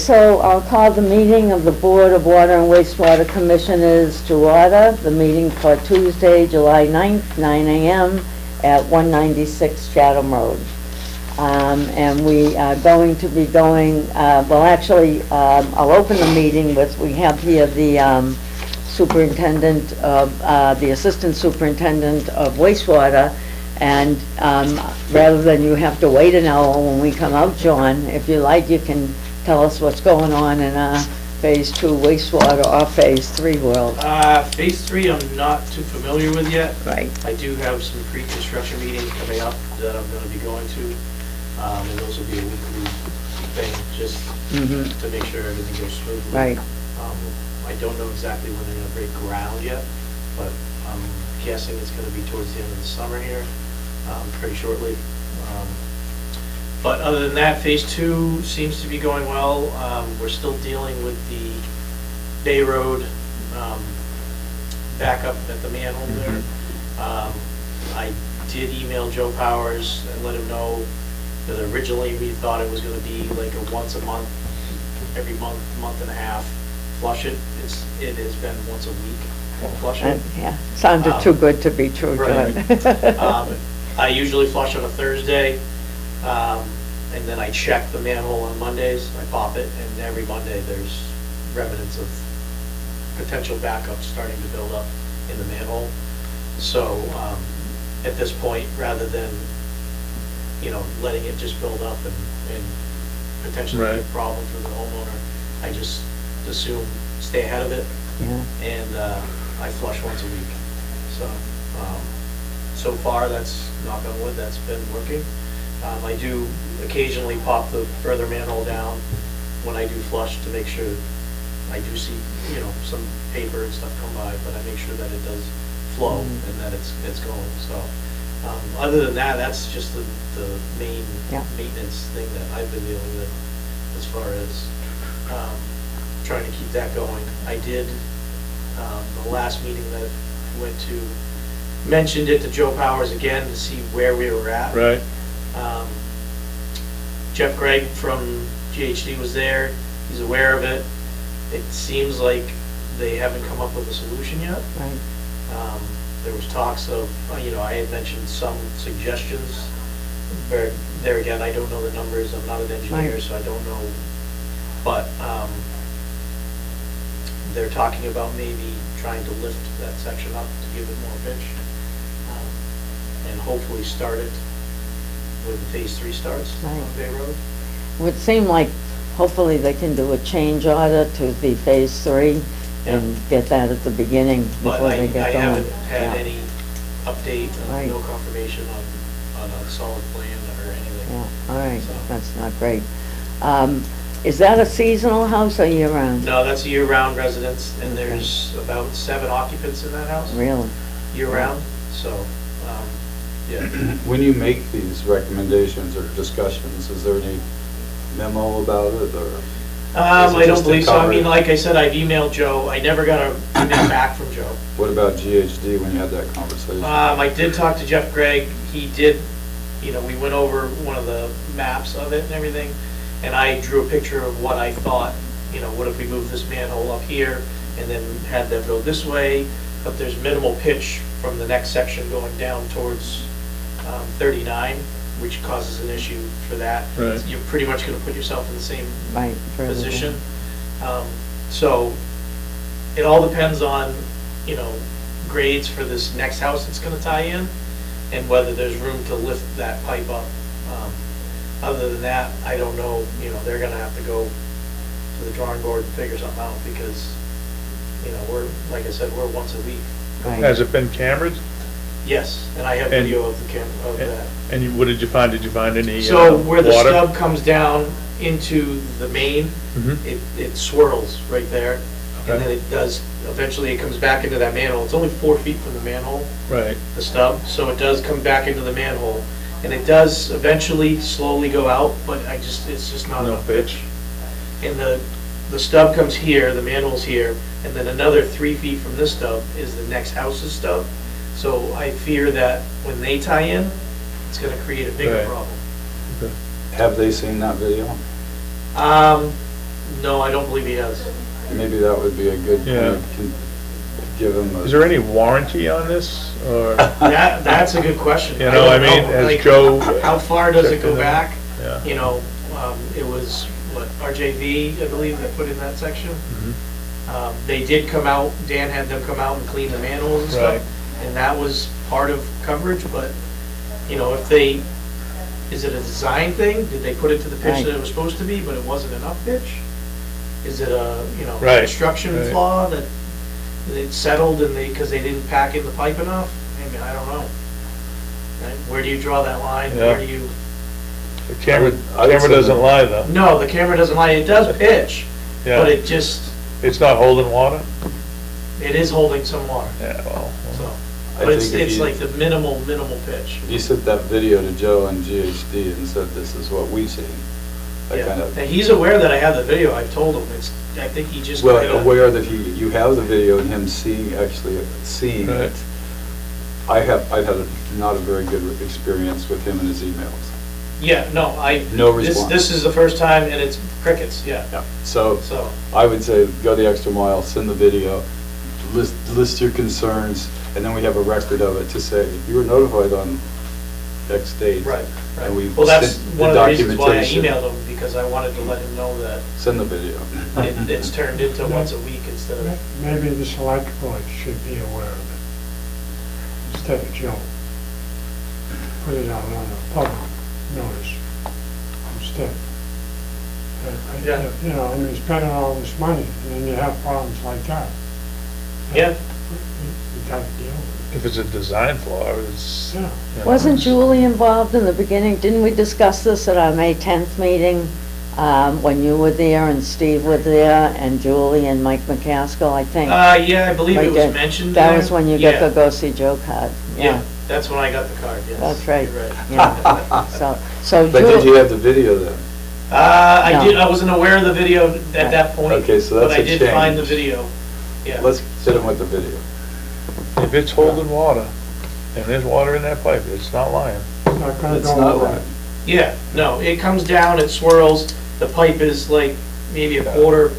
so I'll call the meeting of the Board of Water and Wastewater Commissioners to order. The meeting for Tuesday, July 9th, 9 a.m. at 196 Chatham Road. And we are going to be going, I'll open the meeting with, we have here the superintendent of, the assistant superintendent of wastewater. And rather than you have to wait an hour when we come out, John, if you like, you can tell us what's going on in Phase 2 wastewater or Phase 3 world. Phase 3 I'm not too familiar with yet. Right. I do have some pre-construction meetings coming up that I'm going to be going to. And those will be a weekly thing, just to make sure everything goes smoothly. Right. I don't know exactly when they're going to break ground yet, but I'm guessing it's going to be towards the end of the summer here, pretty shortly. But other than that, Phase 2 seems to be going well. We're still dealing with the Bay Road backup at the manhole there. I did email Joe Powers and let him know that originally we thought it was going to be like a once a month, every month, month and a half flush it. It has been once a week flush it. Yeah, sounded too good to be true. Right. I usually flush on a Thursday, and then I check the manhole on Mondays. I pop it, and every Monday there's remnants of potential backup starting to build up in the manhole. So at this point, rather than letting it just build up and potentially be a problem for the homeowner, I just assume stay ahead of it, and I flush once a week. So far, that's, knock on wood, that's been working. I do occasionally pop the further manhole down when I do flush to make sure I do see, some paper and stuff come by, but I make sure that it does flow and that it's going. So other than that, that's just the main maintenance thing that I've been dealing with as far as trying to keep that going. I did, the last meeting that I went to, mentioned it to Joe Powers again to see where we were at. Right. Jeff Gregg from GHD was there. He's aware of it. It seems like they haven't come up with a solution yet. Right. There was talks of, I had mentioned some suggestions. There again, I don't know the numbers. I'm not an engineer, so I don't know. But they're talking about maybe trying to lift that section up to give it more pitch, and hopefully start it when Phase 3 starts on Bay Road. It would seem like hopefully they can do a change order to the Phase 3 and get that at the beginning before they get going. I haven't had any update, no confirmation on a solid plan or anything. Yeah, all right, that's not great. Is that a seasonal house or year-round? No, that's a year-round residence, and there's about 7 occupants in that house. Really? Year-round, so, yeah. When you make these recommendations or discussions, is there any memo about it, or? I don't believe so. I mean, like I said, I've emailed Joe. I never got an email back from Joe. What about GHD when you had that conversation? I did talk to Jeff Gregg. He did, we went over one of the maps of it and everything, and I drew a picture of what I thought, what if we moved this manhole up here and then had them go this way, but there's minimal pitch from the next section going down towards 39, which causes an issue for that. Right. You're pretty much going to put yourself in the same position. So it all depends on, grades for this next house that's going to tie in and whether there's room to lift that pipe up. Other than that, I don't know, they're going to have to go to the drawing board and figure something out because, we're, like I said, we're once a week. Right. Has it been cambered? Yes, and I have video of the camera of that. And what did you find? Did you find any So where the water? stub comes down into the main, it swirls right there, and then it does, eventually it comes back into that manhole. It's only 4 feet from the manhole, Right. the stub, so it does come back into the manhole. And it does eventually slowly go out, but it's just not enough pitch. And the stub comes here, the manhole's here, and then another 3 feet from this stub is the next house's stub. So I fear that when they tie in, it's gonna create a bigger problem. Have they seen that video? No, I don't believe he has. Maybe that would be a good, Yeah. give him a. Is there any warranty on this, or, That's a good question. you know, I mean, don't know, has like, Joe? How far does it go checked back? Yeah. You know, it was, what, RJV, I believe, that put in that section. Mhm. They did come out, Dan had them come out and clean the manholes and Right. stuff, and that was part of coverage, but, you know, if they, is it a design thing? Did they put it to the pitch Right. that it was supposed to be, but it wasn't enough pitch? Is it a, you know, Right. construction Right. flaw that it settled and because they didn't pack in the pipe enough? I mean, I don't know. Right? Where do you draw that line? Yeah. Where do you? The camera, I would say camera doesn't that- lie, though. No, the camera doesn't lie. It does pitch, Yeah. but it just, It's not holding water? it is holding some water. Yeah, well, So, I but it's, think if it's you- like the minimal pitch. If you sent that video to Joe on GHD and said, this is what we see, I Yeah, kind of, and he's aware that I have the video. I've told him. I think he just well, kinda- aware that you have the video and him actually seeing Right. it. I've had not a very good experience with him and his emails. Yeah, no, No response. This is the first time, and it's crickets. Yeah. Yeah, so So, I would say go the extra mile, send the video, list your concerns, and then we have a record of it to say, you were notified on X date. right, right. And we Well, that's sent one of the the reasons why I documentation. emailed him, because I wanted to let him know that Send the video. it's turned into once a week instead of, Maybe the select board should be aware of it, instead of Joe. Put it out on a public notice instead. Yeah. You know, I mean, spending all this money, and then you have problems like that. yeah. You gotta deal with if it's a design flaw, it's. it. Yeah. you know, Wasn't Julie involved in the beginning? Didn't we discuss this at our May 10th meeting? When you were there and Steve was there and Julie and Mike McCaskill, I think? Yeah, I believe it Right was there. mentioned That there. was when you got the Go See Joe card. Yeah, that's when I got the card, yes. That's right. You're right. Yeah. So But did you Julie, have the video then? I No. did, I wasn't aware of the video at that point. Okay, so that's But I a did find the change. video, yeah. Let's hit him with the video. If it's holding water, and there's water in that pipe, it's not lying. It's not gonna It's go not away. right. Yeah, no, it comes down, it swirls, the pipe is like maybe a quarter,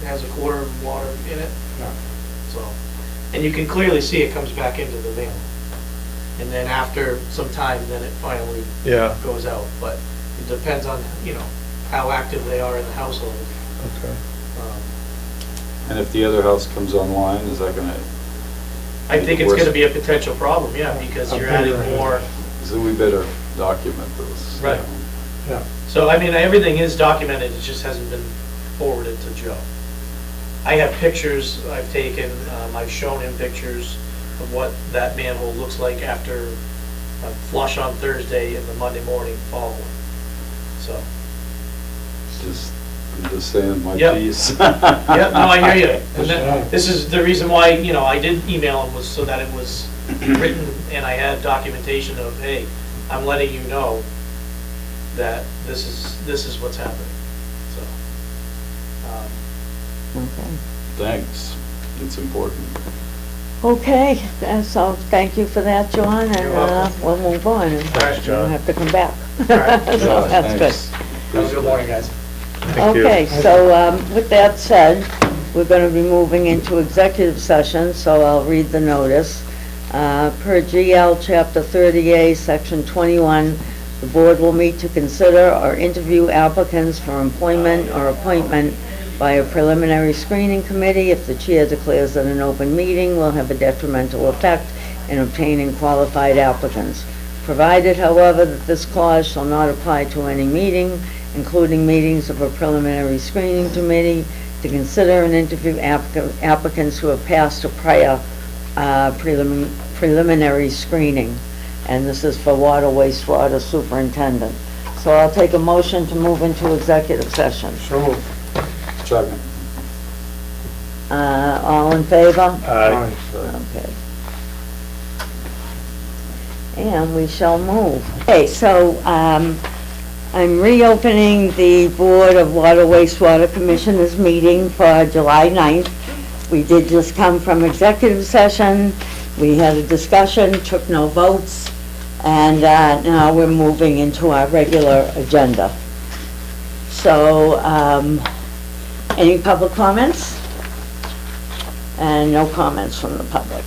has a quarter of water in it, Yeah. so. And you can clearly see it comes back into the vein. And then after some time, then it finally Yeah, goes out, but it depends on, you know, how active they are in the household. okay. Um, And if the other house comes online, is that gonna, I think it's gonna be a potential problem, yeah, because you're adding more. so we better document this. Right. Yeah. So, I mean, everything is documented, it just hasn't been forwarded to Joe. I have pictures I've taken, I've shown him pictures of what that manhole looks like after a flush on Thursday and the Monday morning following, so. I'm just saying my Yep. piece. Yeah, no, I hear you. And Yeah. this is the reason why, you know, I did email him, was so that it was written and I had documentation of, hey, I'm letting you know that this is what's happening, so. okay. Thanks, it's important. Okay, so thank you for that, John, and You're welcome. we'll move on. and Thanks, You don't John. have to come back. right. So Yeah, that's good. thanks. Have a good morning, guys. Thank you. Okay, so with that said, we're going to be moving into executive session, so I'll read the notice. Per GL Chapter 30A, Section 21, the board will meet to consider or interview applicants for employment or appointment by a preliminary screening committee if the chair declares that an open meeting will have a detrimental effect in obtaining qualified applicants. Provided, however, that this clause shall not apply to any meeting, including meetings of a preliminary screening committee, to consider and interview applicants who have passed a prior preliminary screening. And this is for water, wastewater superintendent. So I'll take a motion to move into executive session. So, Second. All in favor? Aye. Okay. And we shall move. Okay, so I'm reopening the Board of Water Wastewater Commissioners meeting for July 9th. We did just come from executive session. We had a discussion, took no votes, and now we're moving into our regular agenda. So Any public comments? And no comments from the public.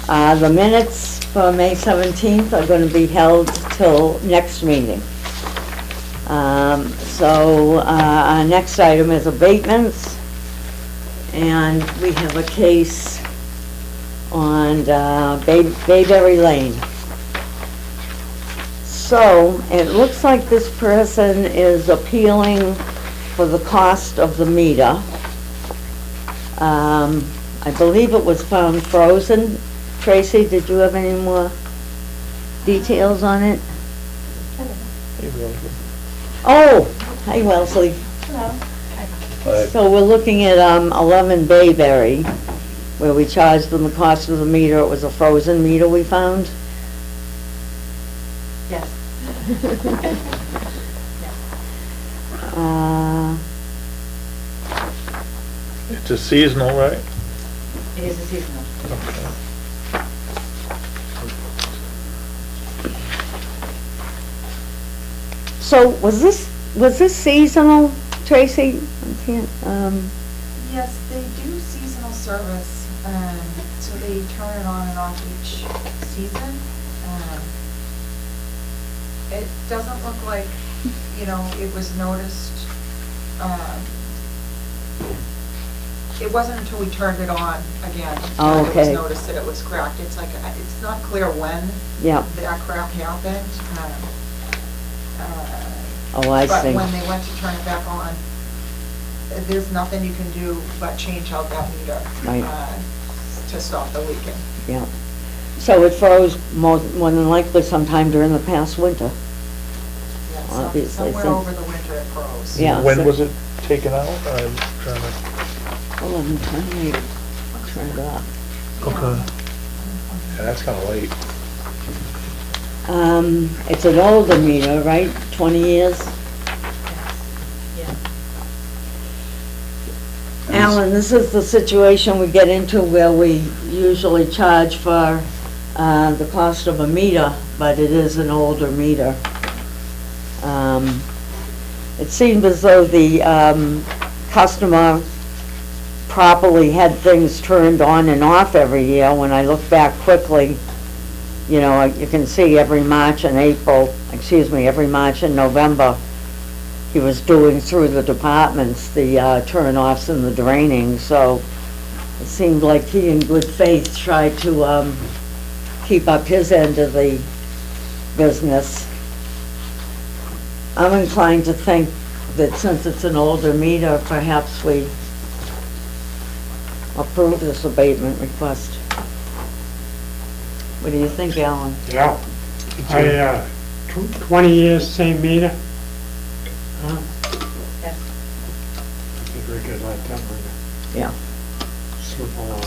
The minutes for May 17th are going to be held till next meeting. So our next item is abatements, and we have a case on Bayberry Lane. So it looks like this person is appealing for the cost of the meter. I believe it was found frozen. Tracy, did you have any more details on it? Oh, hi Wellesley. Hello. So we're looking at 11 Bayberry, where we charged them the cost of the meter. It was a frozen meter we found. Yes. It's a seasonal, right? It is a seasonal. Okay. So was this seasonal, Tracy? I can't, Yes, they do seasonal service, so they turn it on and off each season. It doesn't look like, it was noticed, it wasn't until we turned it on again Oh, that it was okay. noticed that it was cracked. It's like, it's not clear when yeah, that crack happened. oh, I But see. when they went to turn it back on, there's nothing you can do but change out that meter Right. To stop the leaking. Yeah. So it froze more than likely sometime during the past winter. Yeah, Obviously, somewhere so- over the winter it froze. Yeah. When so- was it taken out? I'm trying to, 11:28. Turn it off. okay. Yeah, that's kind of late. It's an older meter, right? 20 years? Yeah. Alan, this is the situation we get into where we usually charge for the cost of a meter, but it is an older meter. It seemed as though the customer properly had things turned on and off every year. When I look back quickly, you can see every March and November, he was doing through the departments the turn-offs and the draining, so it seemed like he in good faith tried to keep up his end of the business. I'm inclined to think that since it's an older meter, perhaps we approve this abatement request. What do you think, Alan? Yeah. 20 years, same meter? Huh? Yes. I think we could let that one Yeah. slip along.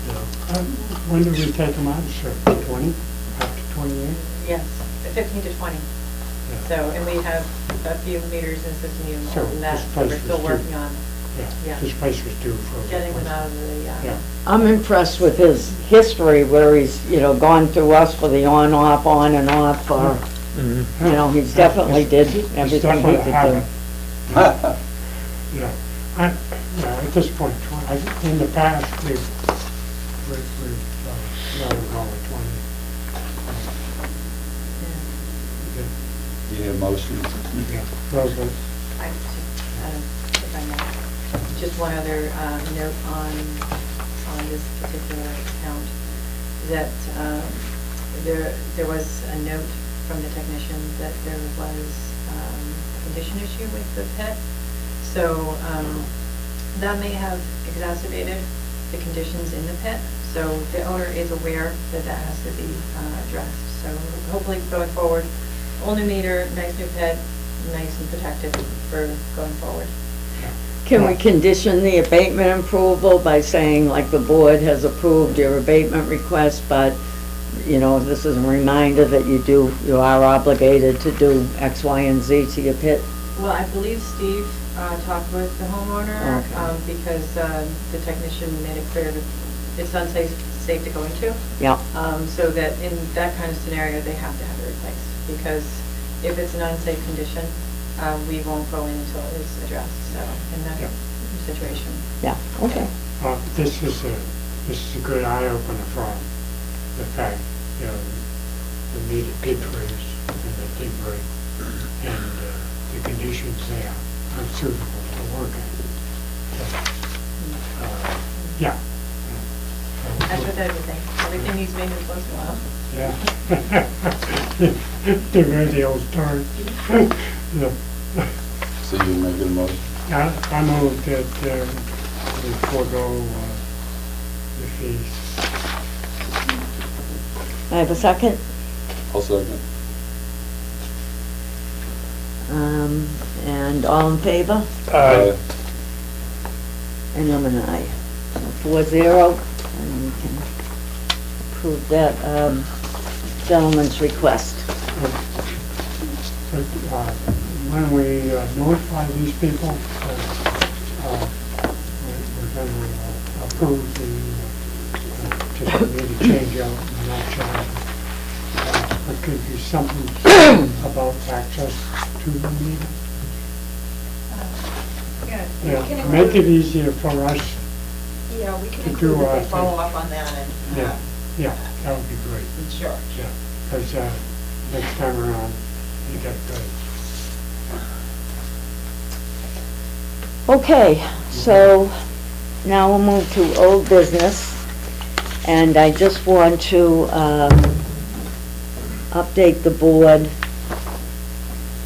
Yeah. When did we take them out, sir? 20? After 28? Yes, 15 to 20. Yeah. So, and we have a few meters in system So and that this we're place still was due. working on Yeah. Yeah. This place was due for. getting them out of the, Yeah. I'm impressed with his history where he's, gone through us for the on-off, on and off for, Mhm. he's definitely did It's everything he definitely a could do. habit. Yeah. At this point, in the past, we've let it go with 20. You need a motion? Yeah. Roseland. I just, if I may, just one other note on this particular account, that there was a note from the technician that there was a condition issue with the pit. So that may have exacerbated the conditions in the pit. So the owner is aware that that has to be addressed. So hopefully going forward, all new meter, nice new pit, nice and protected for going forward. Can we condition the abatement approval by saying, like, the board has approved your abatement request, but, this is a reminder that you are obligated to do X, Y, and Z to your pit? Well, I believe Steve talked with the homeowner Okay. because the technician made it clear that it's unsafe to go into. Yeah, So that in that kind of scenario, they have to have it replaced, because if it's an unsafe condition, we won't go in until it is addressed, so, in that Yep. situation. Yeah, okay. This is a good eye-opener for the fact, you know, the meter did freeze and they did break, and the conditions there are suitable to work in. Yeah. As with everything, everything needs maintenance once in a while. Yeah. The way the old story. Yeah. So you make a motion? I move that we forego the fees. I have a second? I'll second. And all in favor? Aye. And I'm an aye. 4-0, and we can approve that gentleman's request. But when we notify these people, we're going to approve just maybe change out and not charge. But could be something about access to the meter. Yeah, make it easier for us. Yeah, we can To include do that our they follow thing. up on that and, Yeah, that would be great. sure. Yeah, because next time around, you get good. Okay, so now we'll move to old business, and I just want to update the board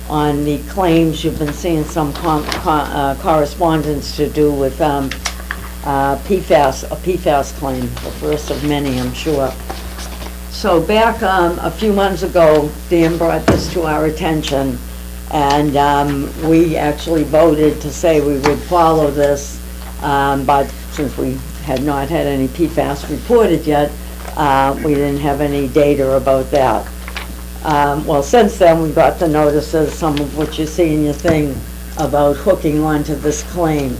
on the claims. You've been seeing some correspondence to do with PFAS, a PFAS claim, the first of many, I'm sure. So back a few months ago, Dan brought this to our attention, and we actually voted to say we would follow this, but since we had not had any PFAS reported yet, we didn't have any data about that. Well, since then, we got the notices, some of which you see in your thing, about hooking onto this claim.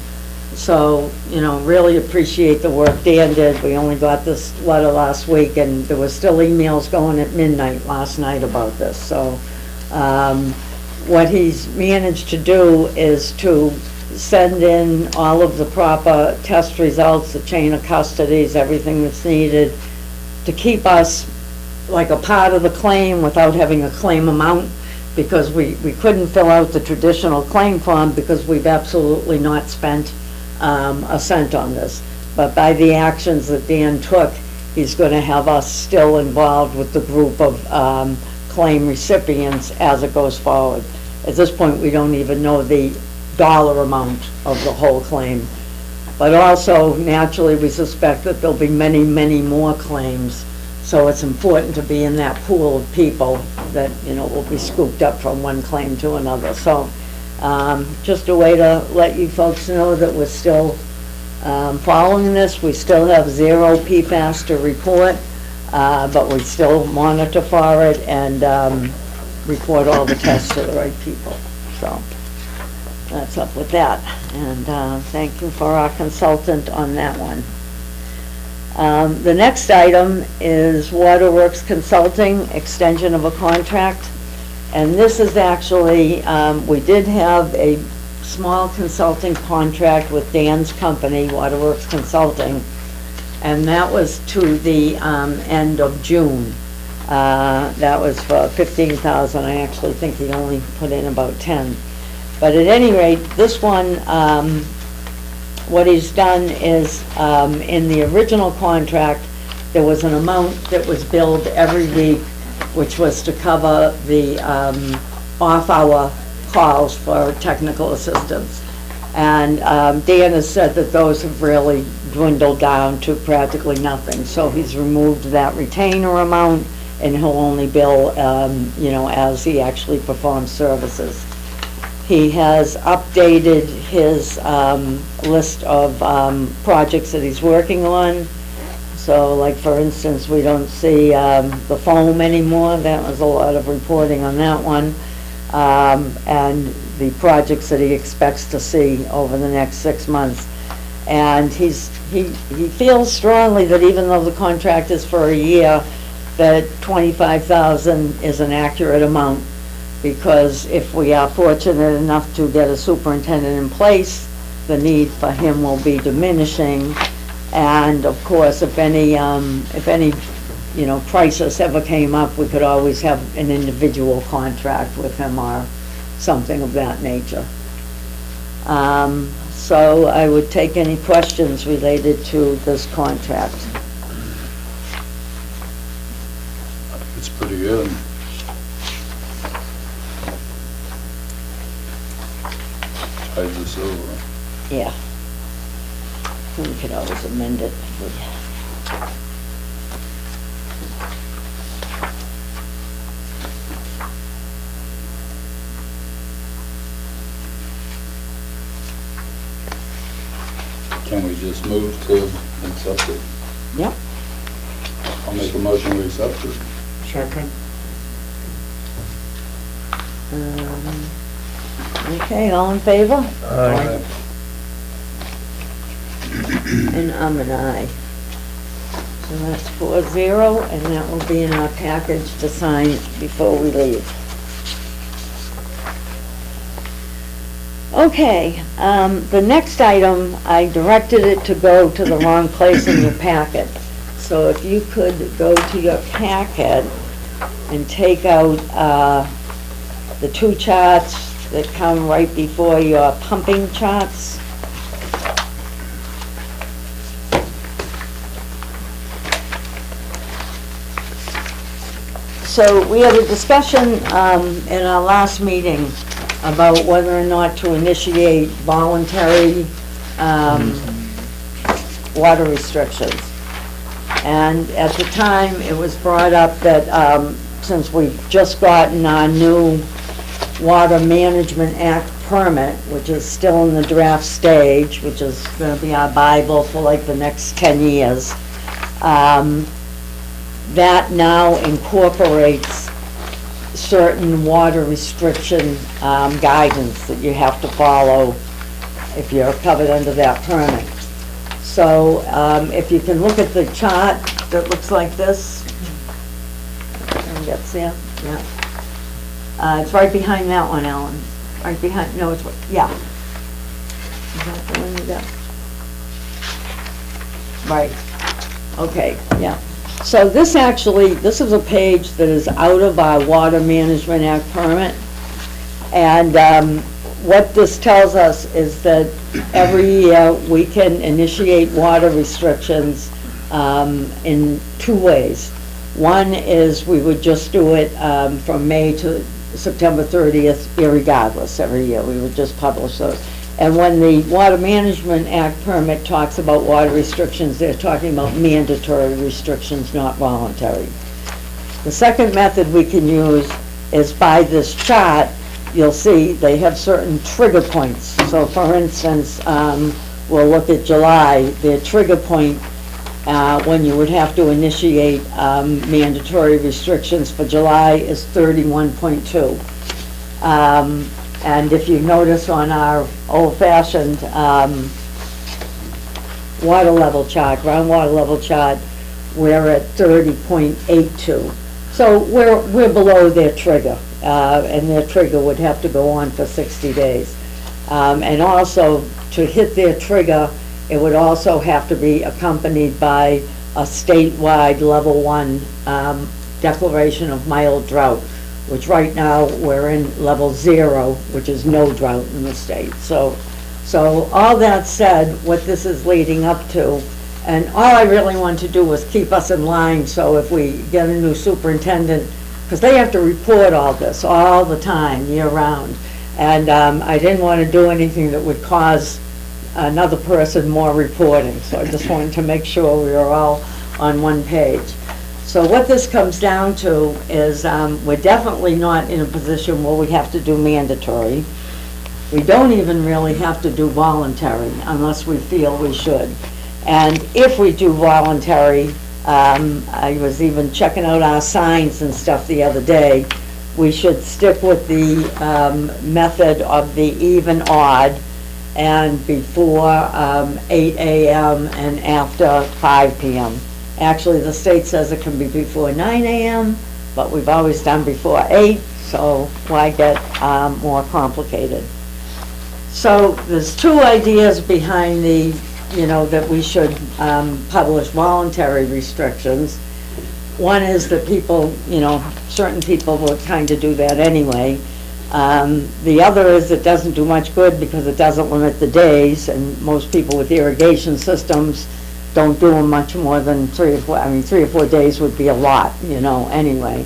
So, you know, really appreciate the work Dan did. We only got this letter last week, and there were still emails going at midnight last night about this. So, what he's managed to do is to send in all of the proper test results, the chain of custodies, everything that's needed to keep us like a part of the claim without having a claim amount, because we couldn't fill out the traditional claim form because we've absolutely not spent a cent on this. But by the actions that Dan took, he's going to have us still involved with the group of claim recipients as it goes forward. At this point, we don't even know the dollar amount of the whole claim. But also, naturally, we suspect that there'll be many, many more claims. So it's important to be in that pool of people that, you know, will be scooped up from one claim to another. So just a way to let you folks know that we're still following this. We still have 0 PFAS to report, but we still monitor for it and report all the tests to the right people. So that's up with that. And thank you for our consultant on that one. The next item is Waterworks Consulting, extension of a contract. And this is actually, we did have a small consulting contract with Dan's company, Waterworks Consulting, and that was to the end of June. That was for $15,000. I actually think he only put in about 10. But at any rate, this one, what he's done is, in the original contract, there was an amount that was billed every week, which was to cover the off-hour calls for technical assistance. And Dan has said that those have really dwindled down to practically nothing. So he's removed that retainer amount, and he'll only bill, you know, as he actually performs services. He has updated his list of projects that he's working on. So, like, for instance, we don't see the foam anymore. That was a lot of reporting on that one. And the projects that he expects to see over the next 6 months. And he feels strongly that even though the contract is for a year, that $25,000 is an accurate amount. because if we are fortunate enough to get a superintendent in place, the need for him will be diminishing. And of course, if any, crisis ever came up, we could always have an individual contract with him or something of that nature. So I would take any questions related to this contract. It's pretty good. Tides us over. Yeah. We could always amend it. Can we just move to accept it? Yep. I'll make a motion to accept it. Second? Okay, all in favor? Aye. And I'm an aye. So that's 4-0, and that will be in our package to sign before we leave. Okay, the next item, I directed it to go to the wrong place in your packet. So if you could go to your packet and take out the two charts that come right before your pumping charts. So we had a discussion in our last meeting about whether or not to initiate voluntary water restrictions. And at the time, it was brought up that since we've just gotten our new Water Management Act permit, which is still in the draft stage, which is going to be our Bible for like the next 10 years, that now incorporates certain water restriction guidance that you have to follow if you're covered under that permit. So if you can look at the chart that looks like this, and gets there, yeah. It's right behind that one, Ellen. Right behind, no, it's, yeah. Is that the one you got? Right. Okay, yeah. So this is a page that is out of our Water Management Act permit. And what this tells us is that every year we can initiate water restrictions in two ways. One is we would just do it from May to September 30th, irregardless, every year. We would just publish those. And when the Water Management Act permit talks about water restrictions, they're talking about mandatory restrictions, not voluntary. The second method we can use is by this chart. You'll see they have certain trigger points. So for instance, we'll look at July. Their trigger point when you would have to initiate mandatory restrictions for July is 31.2. And if you notice on our old-fashioned water level chart, groundwater level chart, we're at 30.82. So we're below their trigger, and their trigger would have to go on for 60 days. And also, to hit their trigger, it would also have to be accompanied by a statewide level 1 declaration of mild drought, which right now we're in level 0, which is no drought in the state. So all that said, what this is leading up to, and all I really want to do was keep us in line, so if we get a new superintendent, because they have to report all this all the time, year round, and I didn't want to do anything that would cause another person more reporting, so I just wanted to make sure we were all on one page. So what this comes down to is we're definitely not in a position where we have to do mandatory. We don't even really have to do voluntary unless we feel we should. And if we do voluntary, I was even checking out our signs and stuff the other day, we should stick with the method of the even odd, and before 8 a.m. and after 5 p.m. Actually, the state says it can be before 9 a.m., but we've always done before 8, so why get more complicated? So there's two ideas behind the, that we should publish voluntary restrictions. One is that people, certain people will kind of do that anyway. The other is it doesn't do much good because it doesn't limit the days, and most people with irrigation systems don't do them much more than 3 or 4, 3 or 4 days would be a lot, anyway.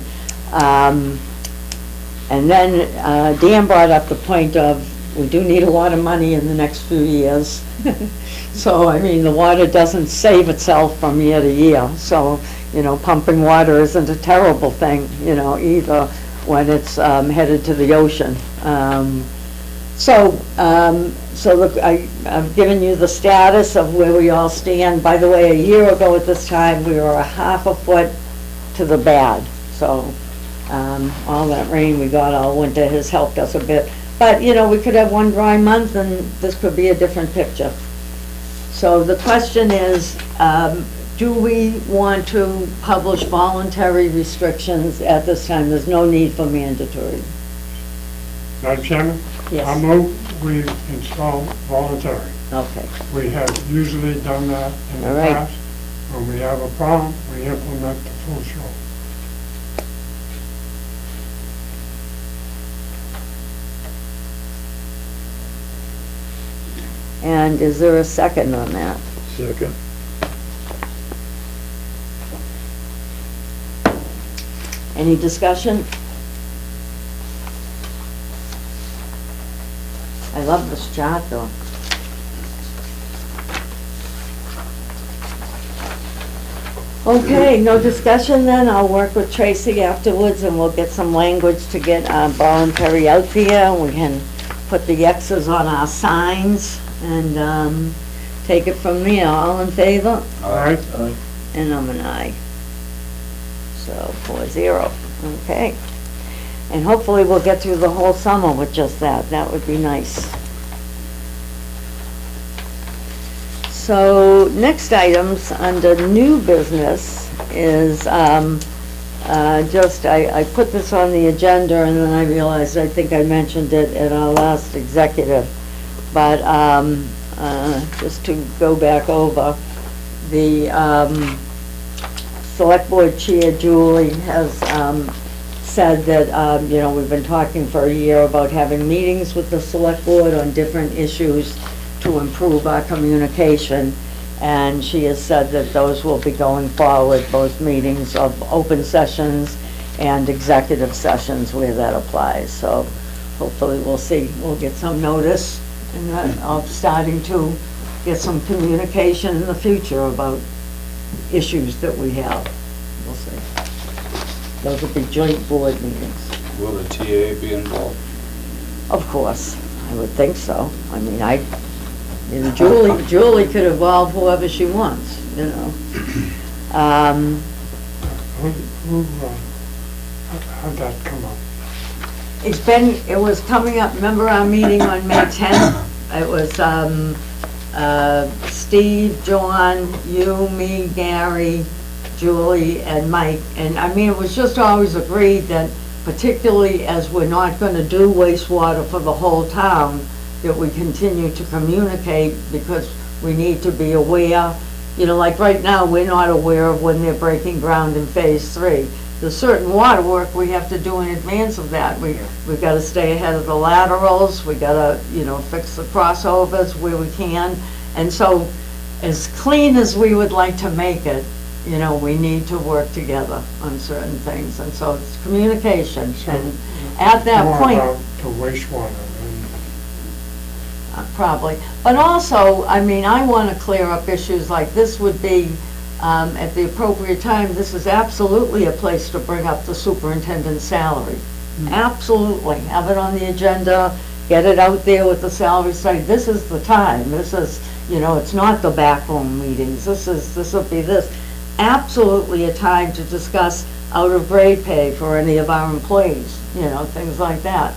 And then Dan brought up the point of, we do need a lot of money in the next few years. So, the water doesn't save itself from year to year. So, pumping water isn't a terrible thing, either when it's headed to the ocean. So look, I've given you the status of where we all stand. By the way, a year ago at this time, we were a half a foot to the bad. So all that rain we got all winter has helped us a bit. But, we could have one dry month and this could be a different picture. So the question is, do we want to publish voluntary restrictions at this time? There's no need for mandatory. Madam Chairman? Yes. I move we install voluntary. Okay. We have usually done that in All the right. past. When we have a problem, we implement the full show. And is there a second on that? Second. Any discussion? I love this chart though. Okay, no discussion then. I'll work with Tracy afterwards and we'll get some language to get voluntary out there. We can put the X's on our signs and take it from there. All in favor? All right? And I'm an aye. So 4-0, okay. And hopefully we'll get through the whole summer with just that. That would be nice. So next items under new business is I put this on the agenda and then I realized I think I mentioned it at our last executive. But just to go back over, the Select Board Chair Julie has said that, we've been talking for a year about having meetings with the Select Board on different issues to improve our communication. And she has said that those will be going forward, both meetings of open sessions and executive sessions where that applies. So hopefully we'll get some notice and of starting to get some communication in the future about issues that we have. We'll see. Those will be joint board meetings. Will the TA be involved? Of course, I would think so. Julie could involve whoever she wants, How'd that come up? It was coming up, remember our meeting on May 10th? It was Steve, John, you, me, Gary, Julie, and Mike. And it was just always agreed that particularly as we're not going to do wastewater for the whole town, that we continue to communicate because we need to be aware. Like right now, we're not aware of when they're breaking ground in phase 3. There's certain water work we have to do in advance of that. We've got to stay ahead of the laterals. We got to, fix the crossovers where we can. And so, as clean as we would like to make it, we need to work together on certain things. And so it's communication. And at that point, more about the wastewater. Probably. But also, I want to clear up issues like this would be, at the appropriate time, this is absolutely a place to bring up the superintendent's salary. Absolutely. Have it on the agenda, get it out there with the salary, say, this is the time. This is, it's not the backroom meetings. This will be this. Absolutely a time to discuss out of grade pay for any of our employees, things like that.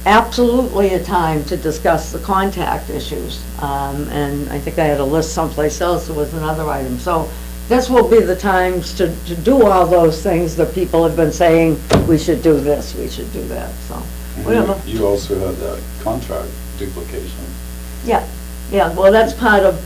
Absolutely a time to discuss the contact issues. And I think I had a list someplace else, there was another item. So this will be the times to do all those things that people have been saying, we should do this, we should do that, so, whatever. You also had that contract duplication. Yeah, well, that's part of,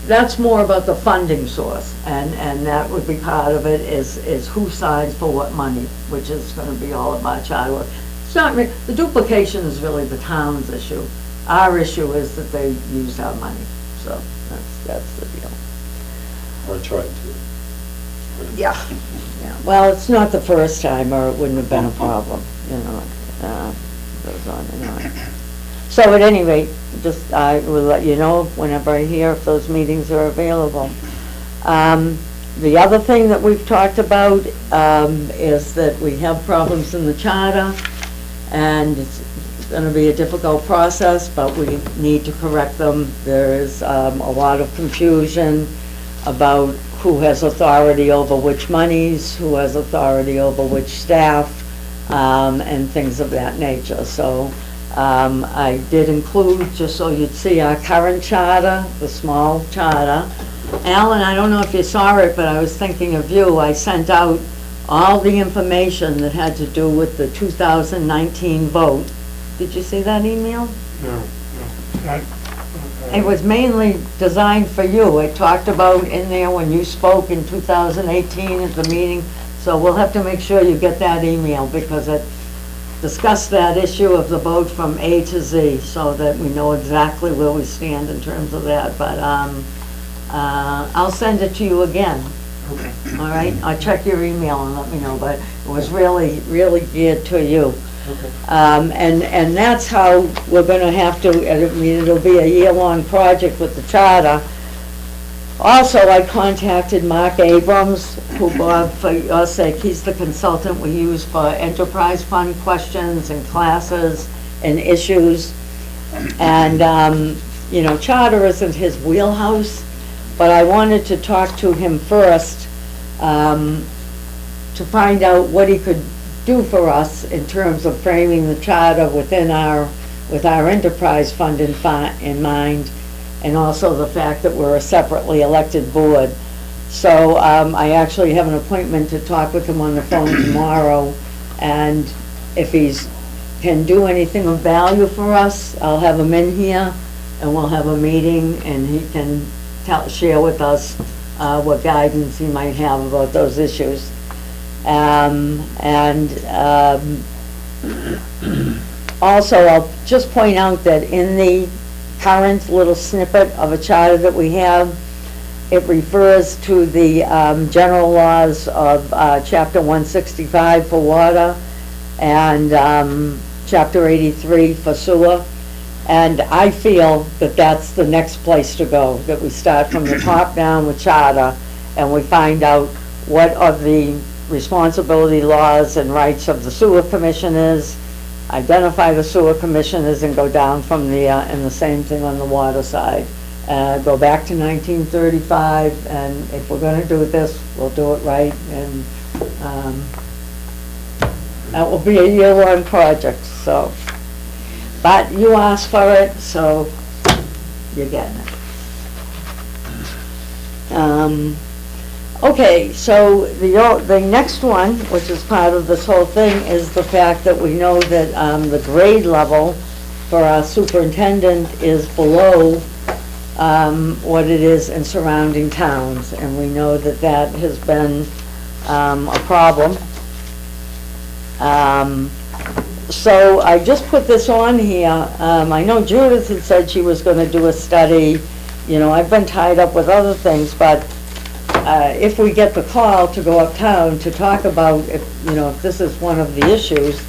that's more about the funding source, and that would be part of it, is who signs for what money, which is gonna be all about child work. It's not, the duplication is really the town's issue. Our issue is that they used our money, so that's the deal. Or tried to. Yeah, well, it's not the first time, or it wouldn't have been a problem, you know, goes on and on. So at any rate, just, I will let you know whenever I hear if those meetings are available. The other thing that we've talked about, is that we have problems in the charter, and it's gonna be a difficult process, but we need to correct them. There is, a lot of confusion about who has authority over which monies, who has authority over which staff, and things of that nature. So, I did include, just so you'd see our current charter, the small charter. Alan, I don't know if you saw it, but I was thinking of you. I sent out all the information that had to do with the 2019 vote. Did you see that email? No. That, It was mainly designed for you. It talked about in there when you spoke in 2018 at the meeting. So we'll have to make sure you get that email, because it discussed that issue of the vote from A to Z, so that we know exactly where we stand in terms of that. But I'll send it to you again. Okay. All right? I'll check your email and let me know, but it was really, really geared to you. Okay. And that's how we're gonna have to, I mean, it'll be a year-long project with the charter. Also, I contacted Mark Abrams, who, for your sake, he's the consultant we use for enterprise fund questions and classes and issues. And, you know, charter isn't his wheelhouse, but I wanted to talk to him first, to find out what he could do for us in terms of framing the charter within with our enterprise fund in mind, and also the fact that we're a separately elected board. So I actually have an appointment to talk with him on the phone tomorrow, and if he's can do anything of value for us, I'll have him in here, and we'll have a meeting, and he can share with us what guidance he might have about those issues. Also, I'll just point out that in the current little snippet of a charter that we have, it refers to the general laws of Chapter 165 for water and Chapter 83 for sewer. And I feel that that's the next place to go, that we start from the top down with charter, and we find out what are the responsibility, laws, and rights of the sewer commissioners, identify the sewer commissioners, and go down from the, and the same thing on the water side. Go back to 1935, and if we're gonna do this, we'll do it right, and that will be a year-long project, so. But you asked for it, so you're getting it. Okay, so the next one, which is part of this whole thing, is the fact that we know that the grade level for our superintendent is below what it is in surrounding towns, and we know that that has been a problem. So I just put this on here. I know Judith had said she was going to do a study. You know, I've been tied up with other things, but if we get the call to go uptown to talk about, if this is one of the issues,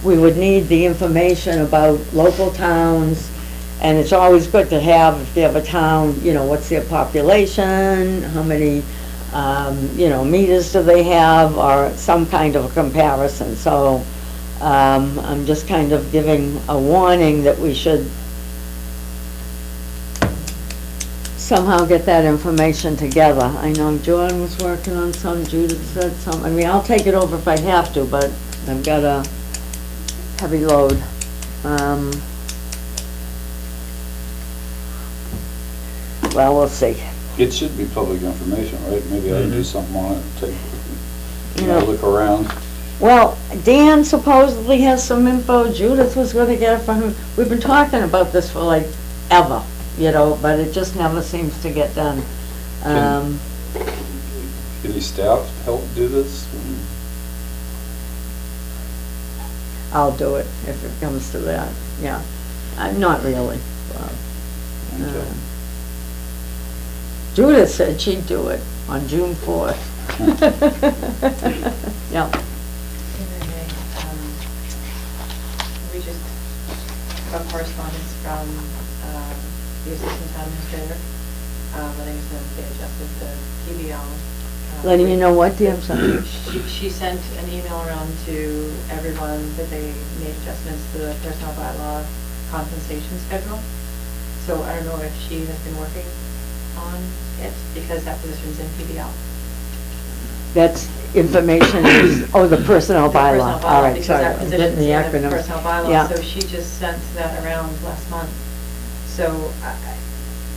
we would need the information about local towns, and it's always good to have, if you have a town, what's their population, how many, meters do they have, or some kind of a comparison. So I'm just kind of giving a warning that we should somehow get that information together. I know John was working on some, Judith said some. I mean, I'll take it over if I have to, but I've got a heavy load. Well, we'll see. It should be public information, right? Maybe I can do something on it, take, look around. Well, Dan supposedly has some info, Judith was gonna get it from him. We've been talking about this for like ever, but it just never seems to get done. Can any staff help do this? I'll do it if it comes to that, yeah. Not really. Okay. Judith said she'd do it on June 4th. Yeah. We just got correspondence from the assistant town administrator, letting us know that they adjusted the PBL. Letting you know what, dear, I'm sorry? She sent an email around to everyone that they made adjustments to the personnel bylaw compensation schedule. So I don't know if she has been working on it, because that position's in PBL. That's information, the personnel The bylaw. personnel All bylaw, right, because sorry, that I'm getting position's the in the acronym. personnel bylaw, Yeah. so she just sent that around last month. So,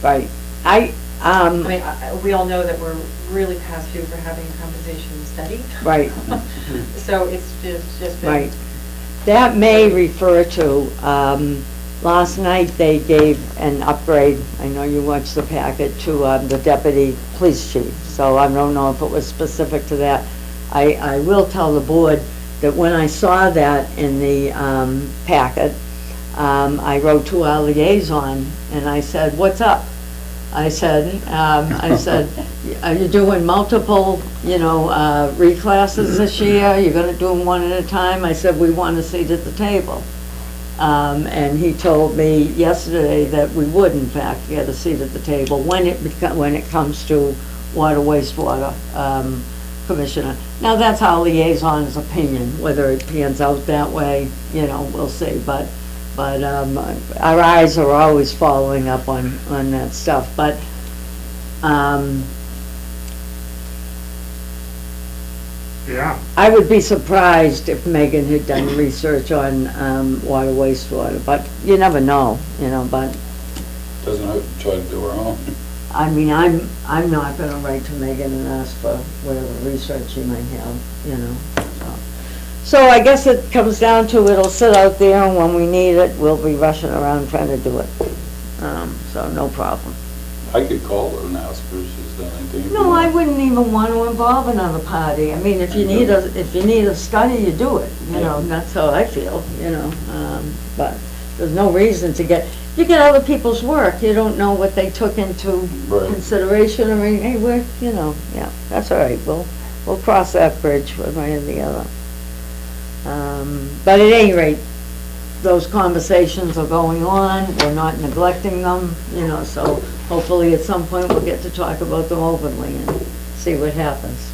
Right. I mean, we all know that we're really past due for having a compensation study. Right. So it's just been. Right. That may refer to, last night they gave an upgrade, I know you watched the packet, to the deputy police chief. So I don't know if it was specific to that. I will tell the board that when I saw that in the packet, I wrote to our liaison and I said, "What's up?" I said, "Are you doing multiple, reclasses this year? You're gonna do them one at a time?" I said, "We want a seat at the table." And he told me yesterday that we would in fact get a seat at the table when it comes to water wastewater commissioner. Now that's our liaison's opinion, whether it pans out that way, we'll see, but our eyes are always following up on that stuff, but Yeah, I would be surprised if Megan had done research on water wastewater, but you never know, but Doesn't have to try to do her own. I mean, I'm not gonna write to Megan and ask for whatever research she might have, So I guess it comes down to it'll sit out there, and when we need it, we'll be rushing around trying to do it. So no problem. I could call her and ask her if she's done anything. No, I wouldn't even want to involve another party. I mean, if you need a study, you do it, that's how I feel, but there's no reason to you get other people's work, you don't know what they took into Right. consideration, I mean, hey, yeah, that's all right, we'll cross that bridge one way or the other. But at any rate, those conversations are going on, we're not neglecting them, so hopefully at some point we'll get to talk about them openly and see what happens.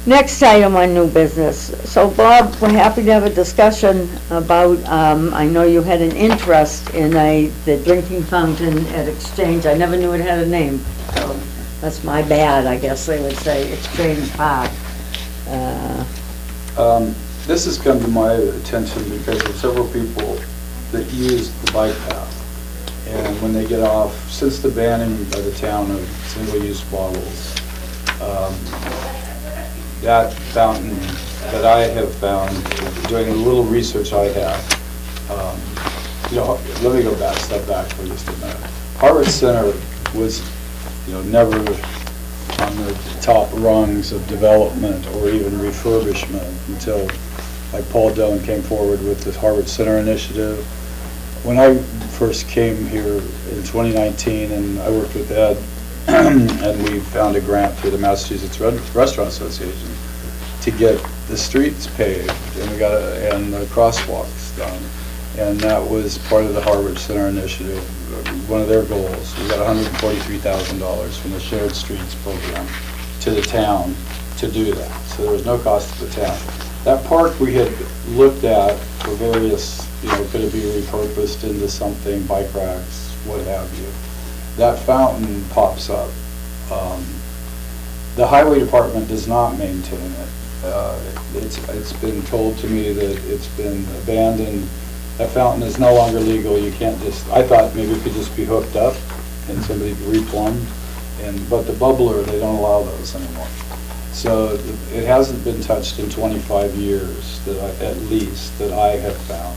Next item on new business. So Bob, we're happy to have a discussion about, I know you had an interest in the drinking fountain at Exchange. I never knew it had a name, so that's my bad, I guess they would say, Exchange Park. This has come to my attention because of several people that use the bike path. And when they get off, since the banning by the town of single-use bottles, that fountain that I have found, doing a little research I have, let me step back for just a minute. Harwich Center was, never on the top rungs of development or even refurbishment until Paul Dillon came forward with the Harwich Center initiative. When I first came here in 2019 and I worked with Ed and we found a grant through the Massachusetts Restaurant Association to get the streets paved and and the crosswalks done. And that was part of the Harwich Center initiative, one of their goals. We got $143,000 from the Shared Streets program to the town to do that. So there was no cost to the town. That park we had looked at for various, could it be repurposed into something, bike racks, what have you. That fountain pops up. The highway department does not maintain it. It's been told to me that it's been abandoned. That fountain is no longer legal. You can't I thought maybe it could just be hooked up and somebody replumbed, but the bubbler, they don't allow those anymore. So it hasn't been touched in 25 years, at least, that I have found.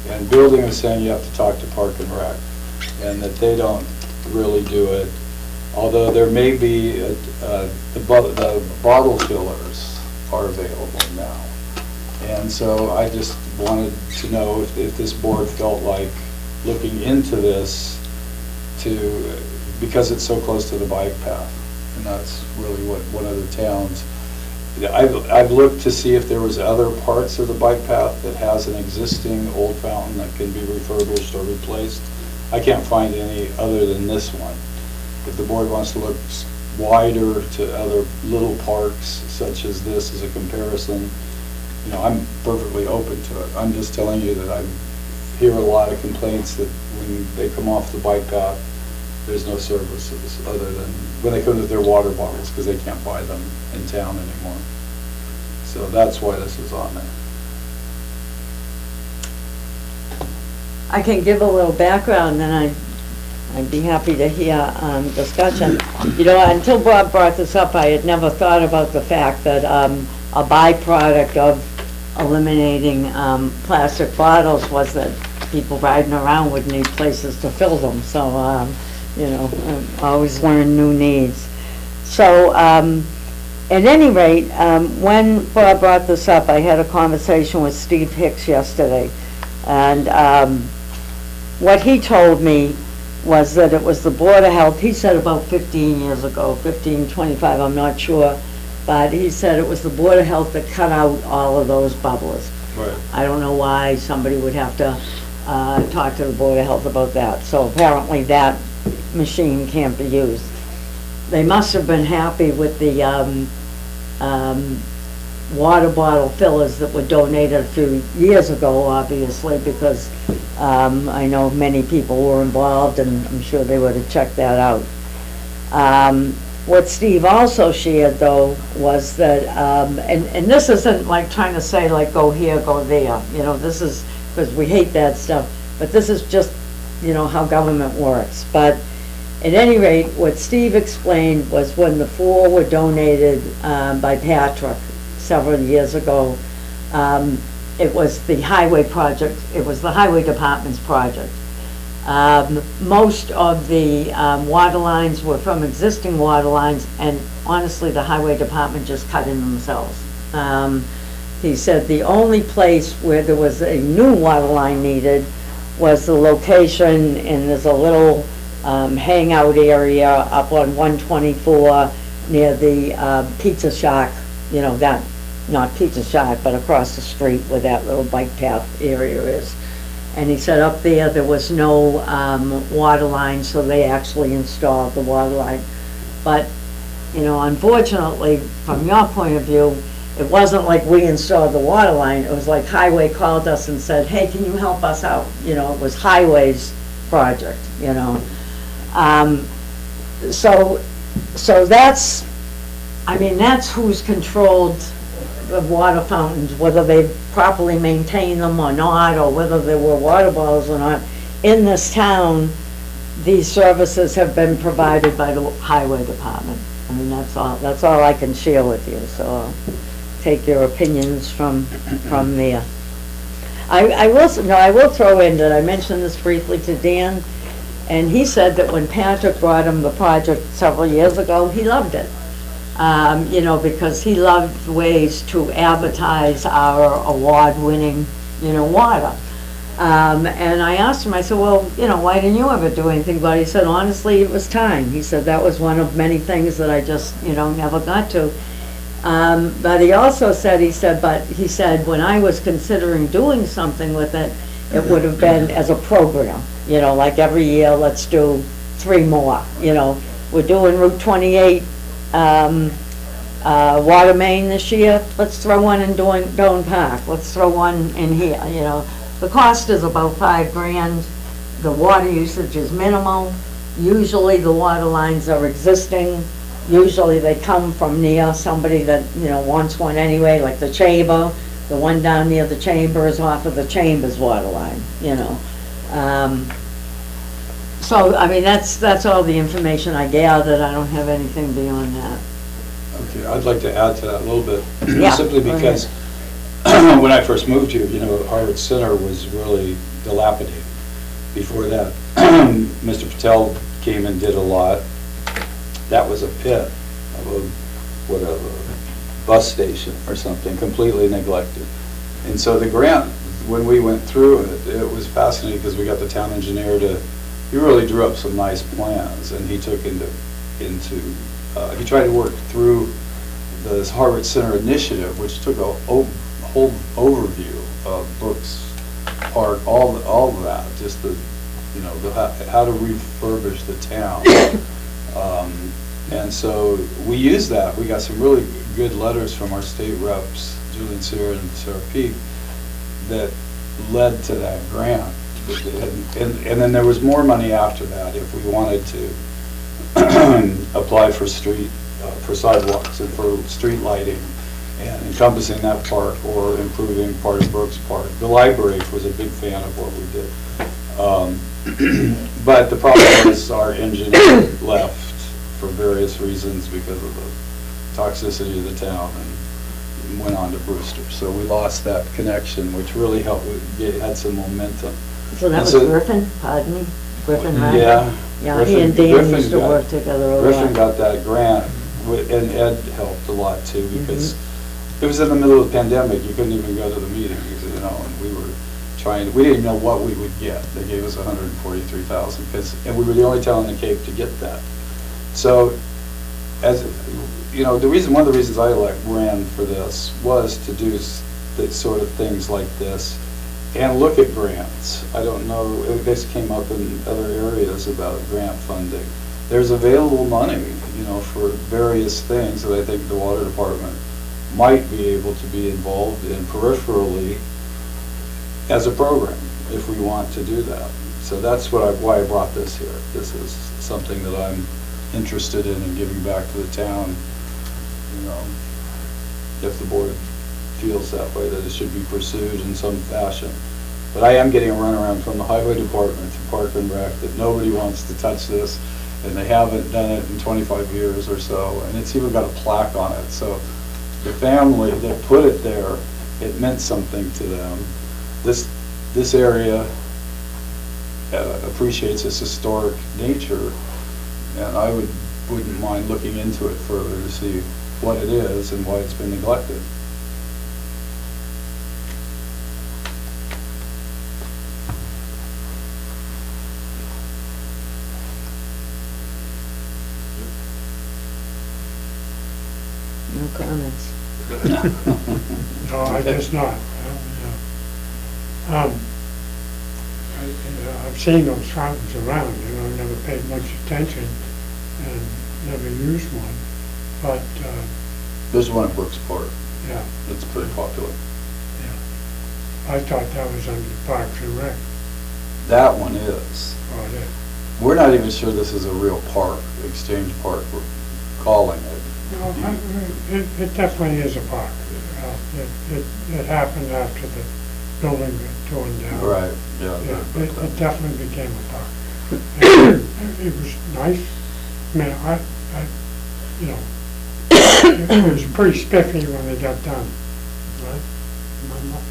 And building is saying you have to talk to Park and Rec, and that they don't really do it. Although there may be, the bottle fillers are available now. And so I just wanted to know if this board felt like looking into this because it's so close to the bike path. And that's really what one of the towns, I've looked to see if there was other parts of the bike path that has an existing old fountain that can be refurbished or replaced. I can't find any other than this one. If the board wants to look wider to other little parks such as this as a comparison, you know, I'm perfectly open to it. I'm just telling you that I hear a lot of complaints that when they come off the bike path, there's no services other than when they come with their water bottles, because they can't buy them in town anymore. So that's why this is on there. I can give a little background, then I'd be happy to hear discussion. You know, until Bob brought this up, I had never thought about the fact that a byproduct of eliminating plastic bottles was that people riding around would need places to fill them. So, you know, always learn new needs. So, at any rate, when Bob brought this up, I had a conversation with Steve Hicks yesterday, and what he told me was that it was the Board of Health. He said about 15 years ago, 15, 25, I'm not sure, but he said it was the Board of Health that cut out all of those bubblers. Right. I don't know why somebody would have to talk to the Board of Health about that. So apparently that machine can't be used. They must have been happy with the water bottle fillers that were donated a few years ago, obviously, because I know many people were involved, and I'm sure they would have checked that out. What Steve also shared, though, was that, and this isn't like trying to say, like, go here, go there. You know, this is, because we hate that stuff, but this is just, you know, how government works. But at any rate, what Steve explained was when the 4 were donated by Patrick several years ago, it was the highway project, it was the highway department's project. Most of the water lines were from existing water lines, and honestly, the highway department just cut in themselves. He said the only place where there was a new water line needed was the location, and there's a little hangout area up on 124 near the Pizza Shack, you know, that, not Pizza Shack, but across the street where that little bike path area is. And he said up there was no water line, so they actually installed the water line. But, you know, unfortunately, from your point of view, it wasn't like we installed the water line. It was like Highway called us and said, hey, can you help us out? You know, it was Highway's project, you know. So that's, I mean, that's who's controlled the water fountains, whether they properly maintain them or not, or whether there were water bottles or not. In this town, these services have been provided by the highway department. I mean, that's all I can share with you, so I'll take your opinions from there. I will throw in that I mentioned this briefly to Dan, and he said that when Patrick brought him the project several years ago, he loved it. You know, because he loved ways to advertise our award-winning, you know, water. And I asked him, I said, well, you know, why didn't you ever do anything about it? He said, honestly, it was time. He said that was one of many things that I just, you know, never got to. But he also said, he said, when I was considering doing something with it, it would have been as a program, you know, like every year, let's do 3 more, you know. We're doing Route 28 water main this year, let's throw one in Doan Park, let's throw one in here, you know. The cost is about $5 grand. The water usage is minimal. Usually the water lines are existing. Usually they come from near somebody that, you know, wants one anyway, like the chamber. The one down near the chamber is off of the chamber's water line, you know. So, I mean, that's all the information I gathered. I don't have anything beyond that. Okay, I'd like to add to that a little bit. Yeah, Simply go because when I first moved here, Harwich Center was really dilapidated. Before that, Mr. Patel came and did a lot. That was a pit of a bus station or something, completely neglected. And so the grant, when we went through it, it was fascinating because we got the town engineer he really drew up some nice plans, and he took he tried to work through this Harwich Center initiative, which took a whole overview of Brooks Park, all of that, just how to refurbish the town. And so we used that. We got some really good letters from our state reps, Julian Sear and Sarah Peak, that led to that grant. And then there was more money after that if we wanted to apply for sidewalks and for street lighting and encompassing that park or improving part of Brooks Park. The library was a big fan of what we did. But the problem is our engineer left for various reasons because of the toxicity of the town and went on to Brewster. So we lost that connection, which really helped, it had some momentum. So that was Griffin, pardon me? Griffin, right? Yeah. Yeah, he and Dan used to work together a lot. Griffin got that grant, and Ed helped a lot too, because it was in the middle of the pandemic. You couldn't even go to the meetings, and we were we didn't know what we would get. They gave us $143,000, and we were the only town in the Cape to get that. So, one of the reasons I ran for this was to do the sort of things like this and look at grants. I don't know, this came up in other areas about grant funding. There's available money, for various things that I think the water department might be able to be involved in peripherally as a program, if we want to do that. So that's why I brought this here. This is something that I'm interested in and giving back to the town, if the board feels that way, that it should be pursued in some fashion. But I am getting a runaround from the highway department to Park and Rec that nobody wants to touch this, and they haven't done it in 25 years or so, and it's even got a plaque on it. So the family that put it there, it meant something to them. This area appreciates its historic nature, and I wouldn't mind looking into it further to see what it is and why it's been neglected. No comments. No, I guess not. I've seen those fountains around, never paid much attention and never used one, but, There's one at Brooks Park. yeah, It's pretty popular. yeah. I thought that was under Parks and Rec. That one is. Oh, it is. We're not even sure this is a real park, Exchange Park, we're calling it. No, it definitely is a park. It happened after the building got torn down. Right, yeah. Yeah, it definitely became a park. And it was nice. I mean, it was pretty spiffy when they got done, right? Remember?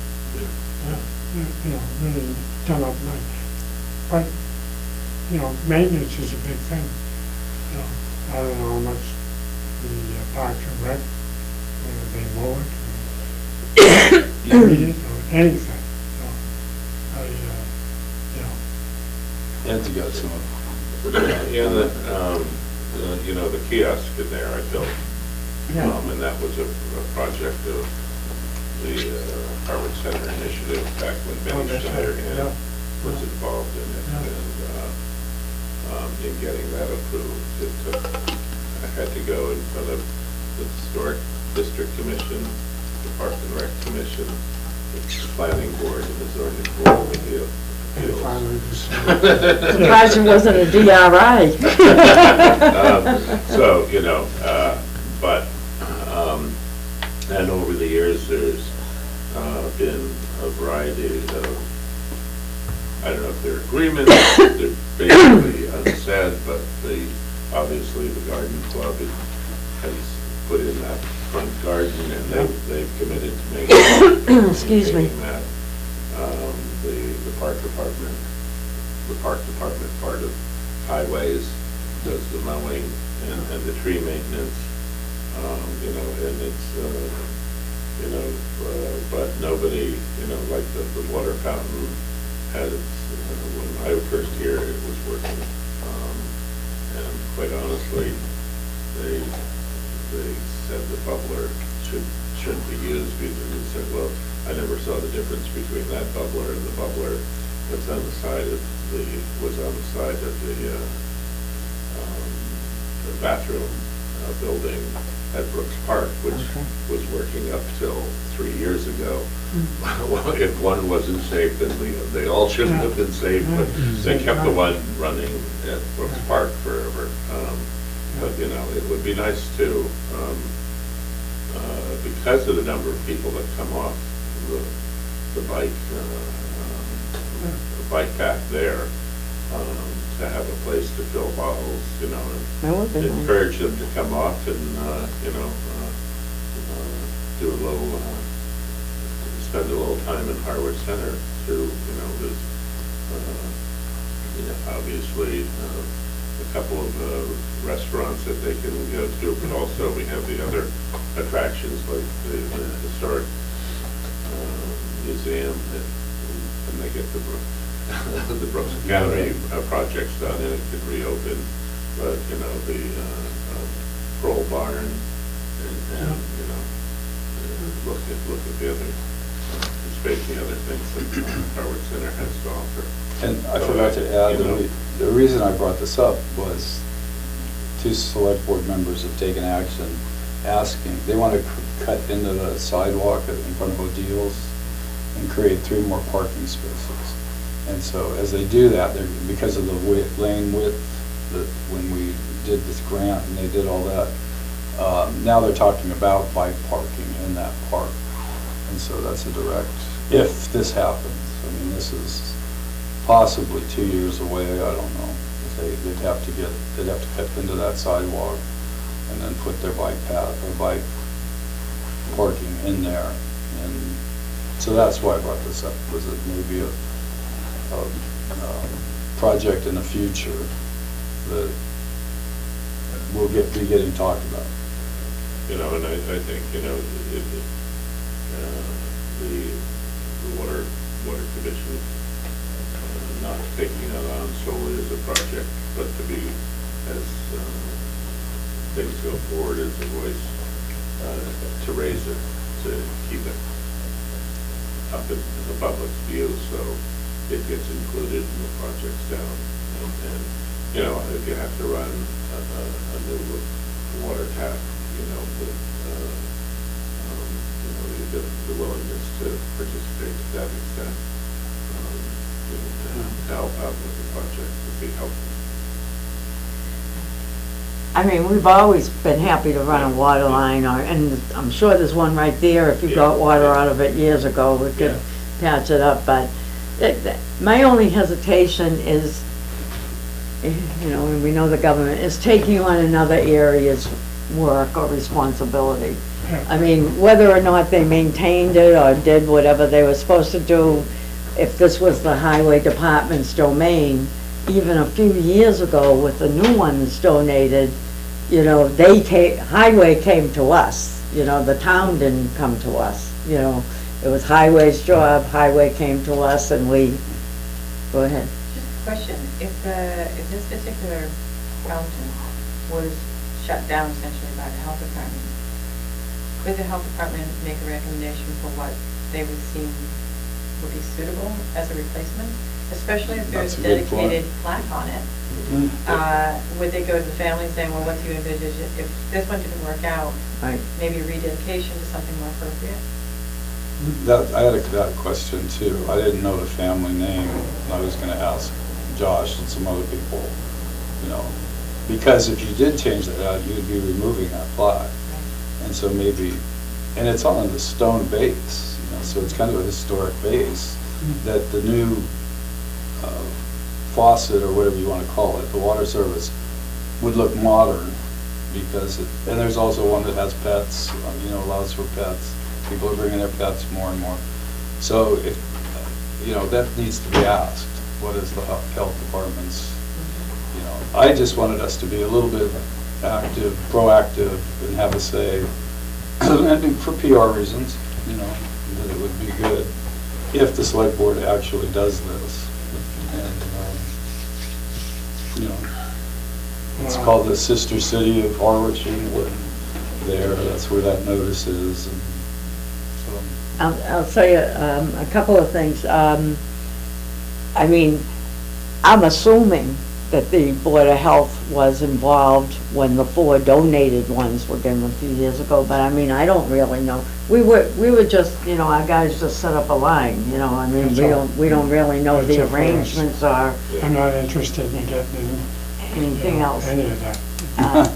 Yeah, really done up nice. But, maintenance is a big thing. I don't know how much the Parks and Rec, whether they mow it, or treat it, or anything. Ed's got some. The kiosk in there I built, and that was a project of the Harwich Center initiative back when Benny Schneider was involved in it, and in getting that approved, I had to go in front of the Historic District Commission, the Park and Rec Commission, the Planning Board, and the Zoning Board of Appeals. Surprised it wasn't a DRI. And over the years, there's been a variety of, I don't know if they're agreements, they're basically said, but obviously the garden club has put in that front garden, and they've committed to making Excuse me. maintaining that. The park department part of highways does the mowing and the tree maintenance, you know, and it's, you know, but nobody, you know, like the water fountain had, when I was first here, it was working. And quite honestly, they said the bubbler shouldn't be used, because they said, well, I never saw the difference between that bubbler and the bubbler that's on the side of the bathroom building at Brooks Park, which was working up till 3 years ago. Well, if one wasn't safe, then they all shouldn't have been safe, but they kept the one running at Brooks Park forever. But, you know, it would be nice to, because of the number of people that come off the bike path there, to have a place to fill bottles, you know, That would be and nice. encourage them to come off and, you know, do a little, spend a little time in Harwich Center to, you know, there's, you know, obviously, a couple of restaurants that they can go to, but also we have the other attractions like the historic museum, and they get the Brooks Academy project's done and it could reopen, but, you know, the Kroll Barn and, you know, look at the other, participate in the other things that Harwich Center has to offer. And I forgot to add, the reason I brought this up was 2 select board members have taken action asking, they want to cut into the sidewalk in front of O'Deal's and create 3 more parking spaces. And so as they do that, because of the lane width, that when we did this grant and they did all that, now they're talking about bike parking in that park. And so that's a direct, if this happens, I mean, this is possibly 2 years away, I don't know. If they'd have to cut into that sidewalk and then put their bike path or bike parking in there. And so that's why I brought this up, was it maybe a project in the future that will be getting talked about. You know, and I think, you know, the water commission not taking it on solely as a project, but to be, as things go forward, as a voice to raise it, to keep it up in the public's view, so it gets included in the projects down. And you know, if you have to run a new water tap, you know, with you know, the willingness to participate to that extent, you know, to help out with the project would be helpful. I mean, we've always been happy to run a water line, and I'm sure there's one right there, if you got water out of it years ago, we could patch it up, but my only hesitation is, you know, and we know the government is taking on another area's work or responsibility. I mean, whether or not they maintained it or did whatever they were supposed to do, if this was the highway department's domain, even a few years ago with the new ones donated, you know, highway came to us, you know, the town didn't come to us, you know. It was highway's job, highway came to us, and we, go ahead. Just a question, if this particular fountain was shut down essentially by the health department, could the health department make a recommendation for what they would seem would be suitable as a replacement? Especially if there's a dedicated plaque on it. Would they go to the family saying, well, what do you envisage if this one didn't work out? Right. Maybe rededication to something more appropriate? I had that question too. I didn't know the family name. I was going to ask Josh and some other people, you know, because if you did change that out, you'd be removing that plaque. And so maybe, and it's on the stone base, you know, so it's kind of a historic base that the new faucet, or whatever you want to call it, the water service, would look modern, because and there's also one that has pets, you know, allows for pets. People are bringing their pets more and more. So if, you know, that needs to be asked. What is the health department's, you know, I just wanted us to be a little bit active, proactive, and have a say, and for PR reasons, you know, that it would be good if the select board actually does this. And, you know, it's called the Sister City of Harwich, England. There, that's where that notice is. And so. I'll tell you a couple of things. I mean, I'm assuming that the Board of Health was involved when the 4 donated ones were given a few years ago, but I mean, I don't really know. We were just, you know, our guys just set up a line, you know, I mean, we don't really know the arrangements are. I'm not interested in getting anything else. Any of that.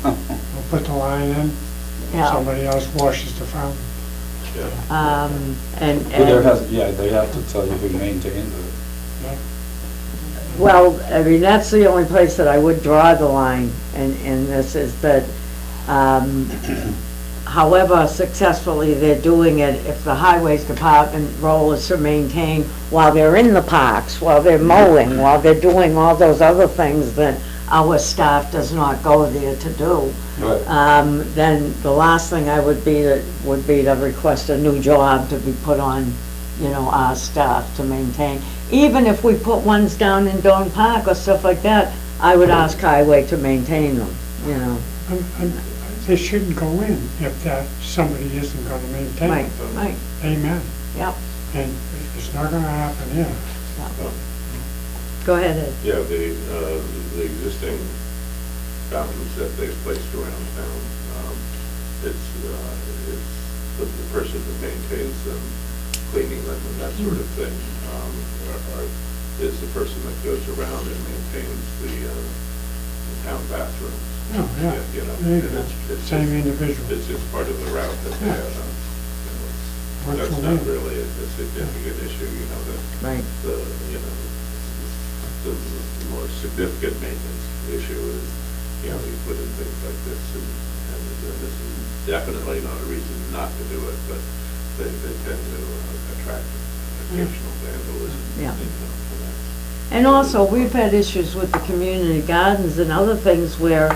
We'll put the line in, Yeah. somebody else washes the fountain. And They have to tell you who maintains it. Yeah. well, I mean, that's the only place that I would draw the line in this, is that however successfully they're doing it, if the highways department role is to maintain while they're in the parks, while they're mowing, while they're doing all those other things that our staff does not go there to do, Right. then the last thing I would be to request a new job to be put on, you know, our staff to maintain. Even if we put ones down in Don Park or stuff like that, I would ask Highway to maintain them, you know. They shouldn't go in if somebody isn't gonna maintain Right, it. right, Amen. yep. And it's not gonna happen here. Go ahead, Ed. Yeah, the existing fountains that they've placed around town, it's the person that maintains them, cleaning them and that sort of thing, is the person that goes around and maintains the town bathrooms. Oh, yeah. You know, There you and go. it's Same just- individual. It's just part of the route that they have. Works That's for not me. really a significant issue, you know, Right. the more significant maintenance issue is, you know, you put in things like this, and this is definitely not a reason not to do it, but they tend to attract occasional vandalism. Yeah. You know, so that's- And also, we've had issues with the community gardens and other things where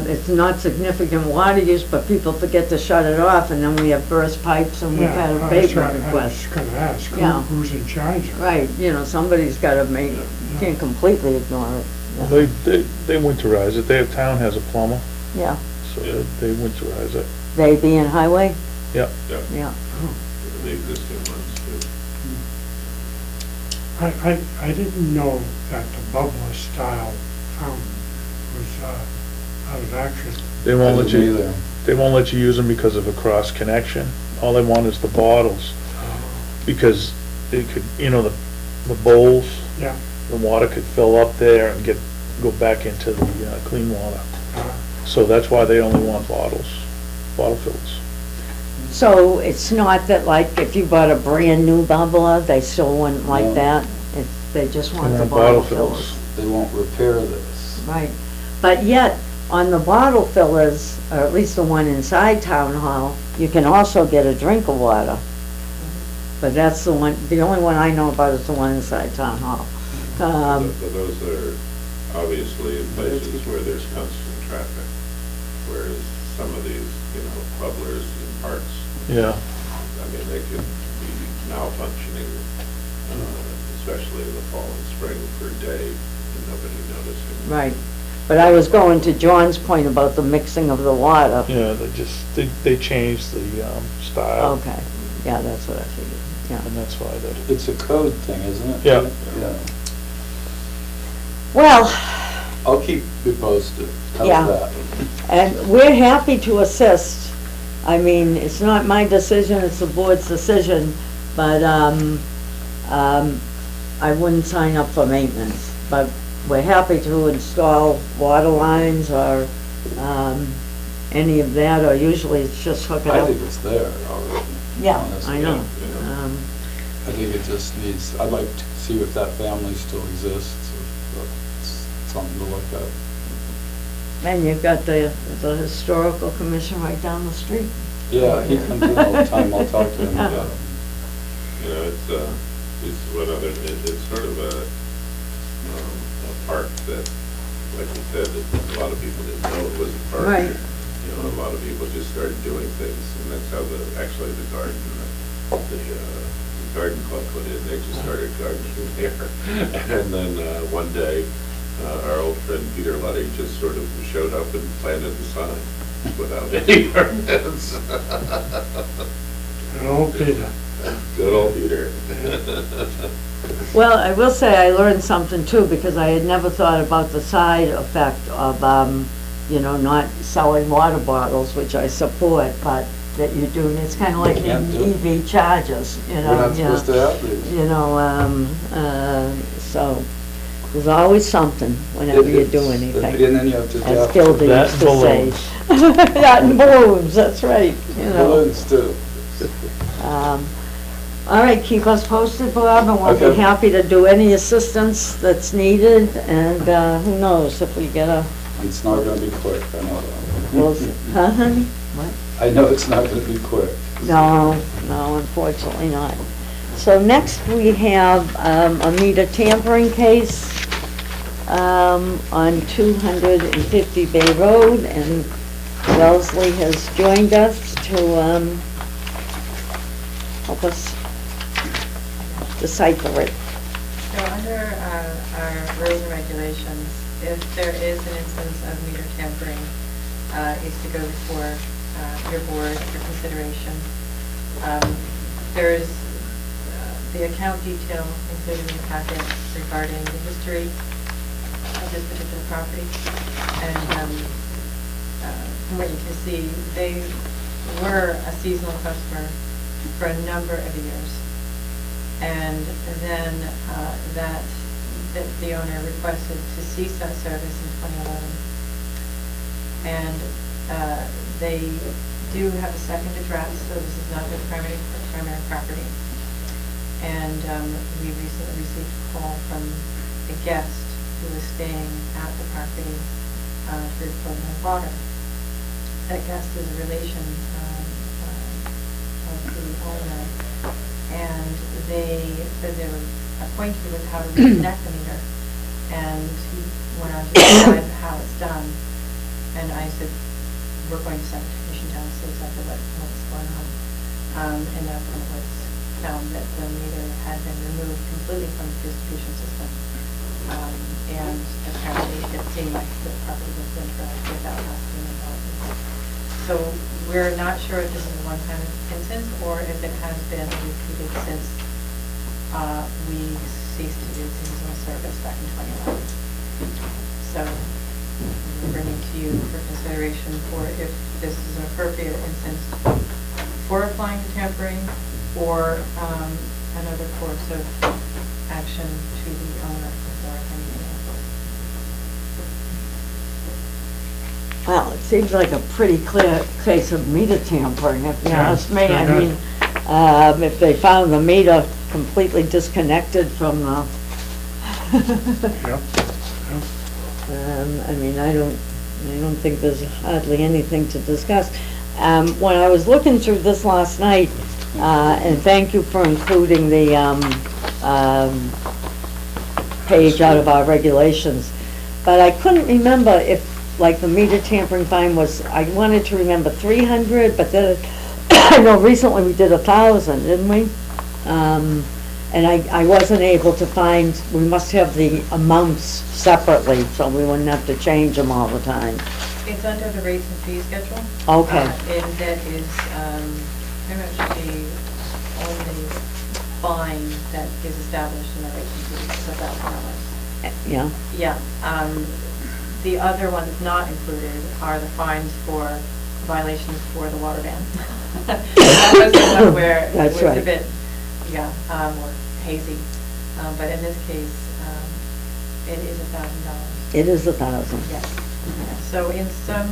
it's not significant water use, but people forget to shut it off, and then we have burst pipes, and we've had Yeah, a that's abatement right. I request. was gonna ask, Yeah. who's in charge of it? Right, you know, somebody's gotta make, can't completely ignore it. They winterize it, town has a plumber, Yeah, so they winterize it. they being highway, Yeah, yeah. the existing ones too. I didn't know that the bubbler style fountain was out of action. They won't let you, Either. they won't let you use them because of a cross connection. All they want is the bottles, because they could, you know, the bowls, Yeah. the water could fill up there and go back into the clean water. So that's why they only want bottle fills. So it's not that, like, if you bought a brand-new bubbler, they still wouldn't like No. that? They just want They the want bottle bottle fillers? fills. They won't repair this. Right, but yet, on the bottle fillers, or at least the one inside Town Hall, you can also get a drink of water. But that's the only one I know about is the one inside Town Hall. So those are obviously in places where there's constant traffic, whereas some of these, you know, bubblers in parks, Yeah, I mean, they could be malfunctioning, especially in the fall and spring for a day, and nobody noticing. Right, but I was going to John's point about the mixing of the water. yeah, they changed the style, Okay, yeah, that's what I figured, yeah. and that's why that. It's a code thing, isn't it? Yeah. Yeah. Well, I'll keep you posted. How's Yeah. that? and we're happy to assist. I mean, it's not my decision, it's the board's decision, but, I wouldn't sign up for maintenance. But we're happy to install water lines or, any of that, or usually it's just hook it I up. think it's there already. Yeah, honestly. I know. Yeah. I think it just needs, I'd like to see if that family still exists. something to look at. And you've got the historical commission right down the street. Yeah, he comes in all the time, I'll talk to him Yeah. about it. You know, it's what other, it's sort of a park that, like you said, that a lot of people didn't know it was a park. Right. You know, a lot of people just started doing things, and that's how actually the garden, the garden club put in, they just started gardening there. And then one day, our old friend Peter Luddy just sort of showed up and planted the sign without any permits. Good old Peter. Good old Peter. Well, I will say I learned something too, because I had never thought about the side effect of, not selling water bottles, which I support, but that you do, and it's kind of like Can't do it. EV chargers, We're not supposed to have these. So there's always something whenever you do anything. And then you have to As adapt. Gildy That used to say. balloons. That and balloons, that's right, you know. Balloons too. All right, keep us posted, Bob, and we'll be Okay. happy to do any assistance that's needed, and who knows if we get a, It's not gonna be quick, I know well, that. huh, honey? What? I know it's not gonna be quick. No, unfortunately not. So next we have a meter tampering case on 250 Bay Road, and Wellesley has joined us to help us decipher it. So under our rules and regulations, if there is an instance of meter tampering, it's to go before your board for consideration. There is the account detail included in the packet regarding the history of this particular property. And from what you can see, they were a seasonal customer for a number of years. And then the owner requested to cease that service in 2011. And they do have a second address, so this is not their primary property. And we recently received a call from a guest who was staying at the property to report no water. That guest is a relation of the owner, and they said they were acquainted with how to reconnect the meter, and he went on to describe how it's done. And I said, we're going to send a technician down to see exactly what's going on. And that's when it was found that the meter had been removed completely from the distribution system. And apparently it seemed like the property was been dragged without us being involved. So we're not sure if this is a one-time instance or if it has been repeated since we ceased to do seasonal service back in 2011. So we're bringing to you for consideration for if this is an appropriate instance for applying to tampering or another course of action to the owner before anything else. Well, it seems like a pretty clear case of meter tampering, if you ask me. I mean, if they found the meter completely disconnected from the... Yep. I mean, I don't think there's hardly anything to discuss. When I was looking through this last night, and thank you for including the page out of our regulations, but I couldn't remember if, like, the meter tampering fine was, I wanted to remember 300, but then, I know recently we did 1,000, didn't we? And I wasn't able to find, we must have the amounts separately, so we wouldn't have to change them all the time. It's under the rates and fee schedule. Okay. And that is pretty much the only fine that is established in the rates and fees, so $1,000. Yeah, Yeah. The other ones not included are the fines for violations for the water ban. That was the one where it That's was a right. bit, more hazy. But in this case, it is $1,000. it is 1,000. Yes. So in some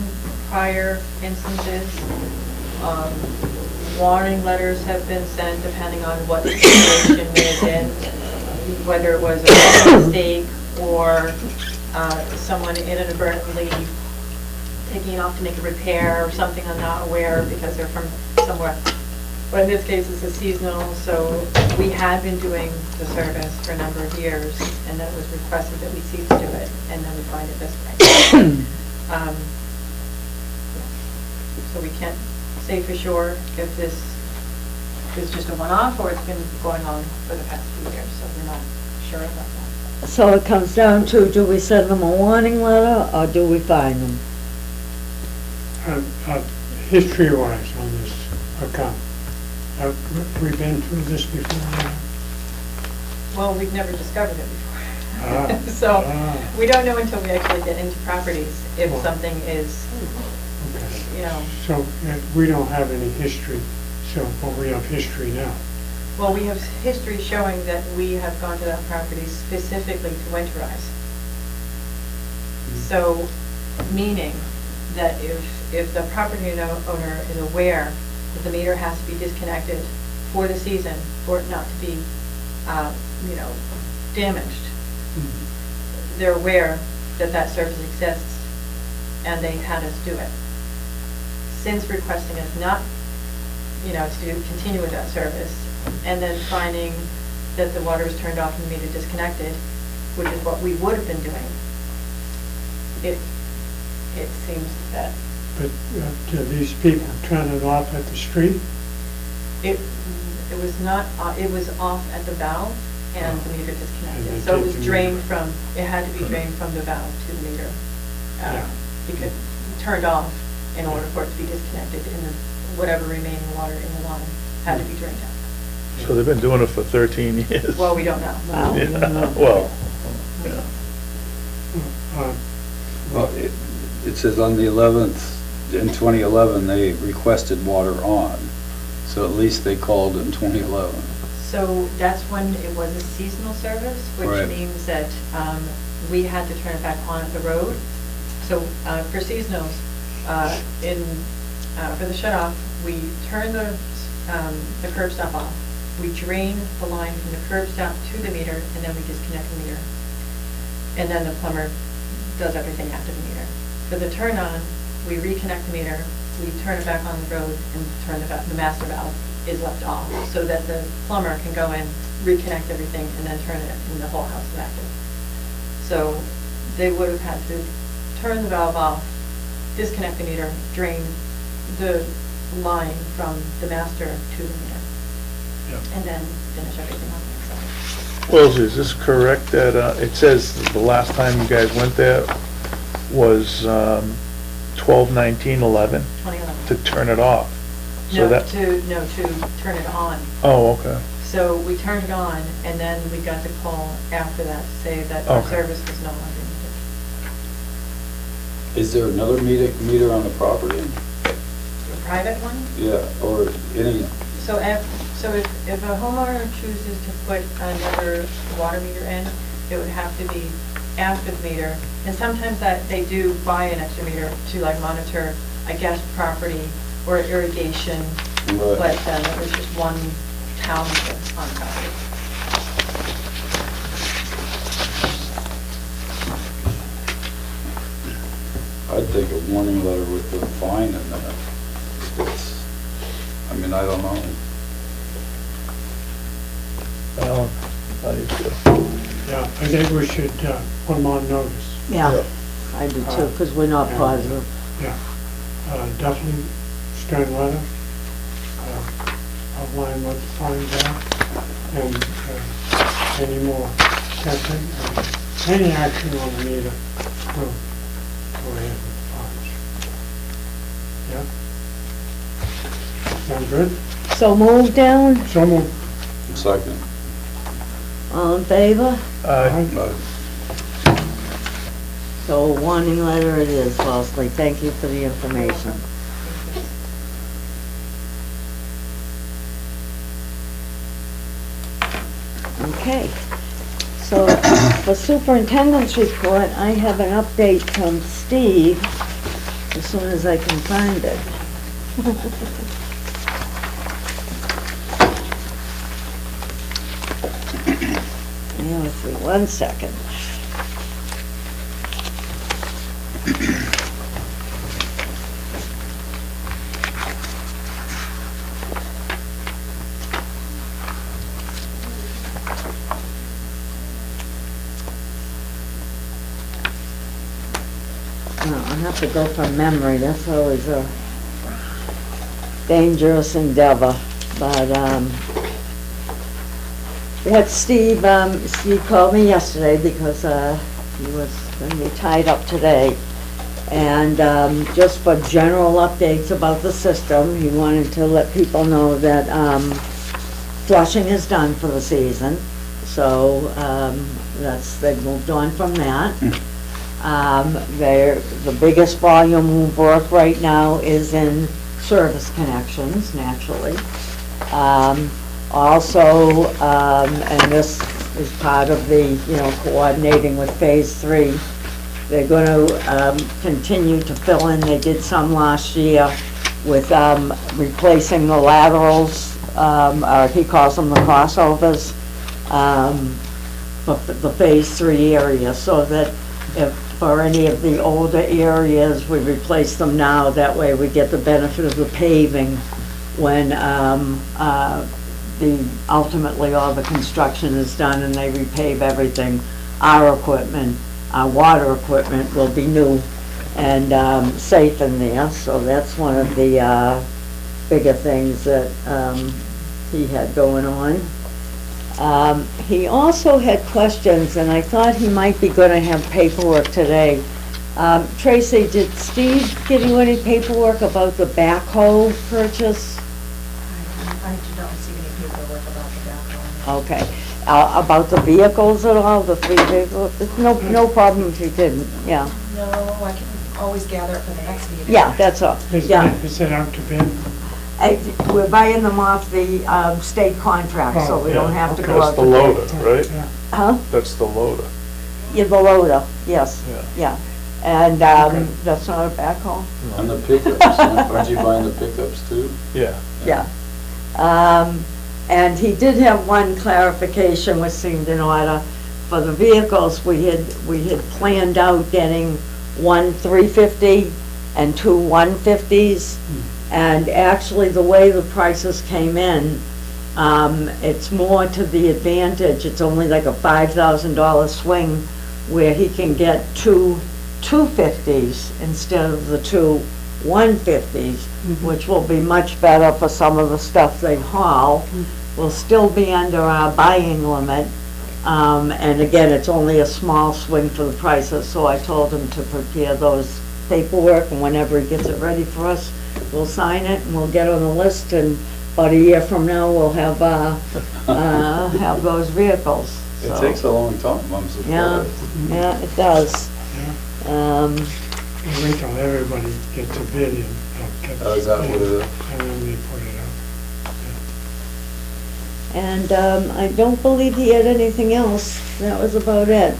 prior instances, warning letters have been sent depending on what the situation may have been, whether it was a mistake or someone inadvertently taking it off to make a repair or something, I'm not aware because they're from somewhere. But in this case, it's a seasonal, so we had been doing the service for a number of years, and then it was requested that we cease to do it, and then we find it this way. So we can't say for sure if this is just a one-off or it's been going on for the past few years, so we're not sure about that. So it comes down to, do we send them a warning letter, or do we fine them? History-wise on this account, have we been through this before? Well, we've never discovered it before. Ah, So ah. we don't know until we actually get into properties if Well. something is, Okay. you know, So we don't have any history, but we have history now. well, we have history showing that we have gone to that property specifically to winterize. So, meaning that if the property owner is aware that the meter has to be disconnected for the season, for it not to be, damaged, they're aware that that service exists, and they've had us do it. Since requesting us not, to continue with that service, and then finding that the water is turned off and the meter disconnected, which is what we would have been doing, it seems that But do these people turn it off at the street? it was not, it was off at the valve and the meter And disconnected. they So it take was the drained meter. from, it had to be drained from the valve to the meter. Yeah. Because turned off in order for it to be disconnected, and whatever remaining water in the line had to be drained out. So they've been doing it for 13 years. Well, we don't know. Wow. Yeah, well, yeah. Well, it says on the 11th, in 2011, they requested water on, so at least they called in 2011. So that's when it was a seasonal service, which Right. means that we had to turn it back on at the road. So for seasonals, for the shut-off, we turn the curb stop off. We drain the line from the curb stop to the meter, and then we disconnect the meter. And then the plumber does everything after the meter. For the turn-on, we reconnect the meter, we turn it back on the road, and the master valve is left off, so that the plumber can go in, reconnect everything, and then turn it, and the whole house is active. So they would have had to turn the valve off, disconnect the meter, drain the line from the master to the meter, and then finish everything on the inside. Well, is this correct that it says the last time you guys went there was 12/19/11 2011. to turn it off? So No, that, to turn it on. oh, okay. So we turned it on, and then we got the call after that to say that our Okay. service was no longer needed. Is there another meter on the property? A private one? Yeah, or any, So if a homeowner chooses to put another water meter in, it would have to be after the meter. And sometimes that they do buy an extra meter to like monitor a guest property or irrigation, Right. but it was just one town meter on property. I'd think a warning letter with the fine in there. I don't know. Well, how do you feel? Yeah, I think we should put them on notice. Yeah, I do too, because we're not positive. Yeah, definitely stern letter, outline what the fines are, and any more testing, any action on the meter, we'll go ahead with the fines. Yeah? Sound good? So move down, So moved. Second. all in favor? Uh, So warning letter it is, Wellesley, thank you for the information. Okay, so for superintendent's report, I have an update from Steve as soon as I can find it. Yeah, let's see, 1 second. I have to go from memory, that's always a dangerous endeavor, but, what Steve called me yesterday because, he was going to be tied up today, and, just for general updates about the system, he wanted to let people know that, flushing is done for the season, so, they've moved on from that. The biggest volume of work right now is in service connections, naturally. Also, and this is part of the, coordinating with Phase 3, they're going to continue to fill in, they did some last year, with replacing the laterals, or he calls them the crossovers, for the Phase 3 area, so that if for any of the older areas, we replace them now, that way we get the benefit of the paving when ultimately all the construction is done and they repave everything. Our equipment, our water equipment will be new and safe in there, so that's one of the bigger things that he had going on. He also had questions, and I thought he might be going to have paperwork today. Tracy, did Steve give you any paperwork about the backhoe purchase? I do not see any paperwork about the backhoe. Okay. About the vehicles at all, the 3 vehicles? No problem if you didn't, yeah. No, I can always gather it for the next meeting. Yeah, that's all, yeah. Is it out to bid? We're buying them off the state contract, so we don't have to go out That's to the bid. loader, right? Huh? That's the loader. Yeah, the loader, yes, Yeah. yeah. And that's not a backhoe? And the pickups, aren't you buying the pickups too? Yeah. Yeah. And he did have one clarification which seemed in order. For the vehicles, we had planned out getting 1 350 and 2 150s. And actually, the way the prices came in, it's more to the advantage. It's only like a $5,000 swing where he can get 2 250s instead of the 2 150s, which will be much better for some of the stuff they haul. We'll still be under our buying limit. And again, it's only a small swing for the prices, so I told him to prepare those paperwork, and whenever he gets it ready for us, we'll sign it and we'll get on the list, and about a year from now, we'll have those vehicles. It So, takes a long time, I'm Yeah, surprised. yeah, it does. We'll wait till everybody gets a bid in. Oh, is that what it is? And then they put it up. And I don't believe he had anything else. That was about it.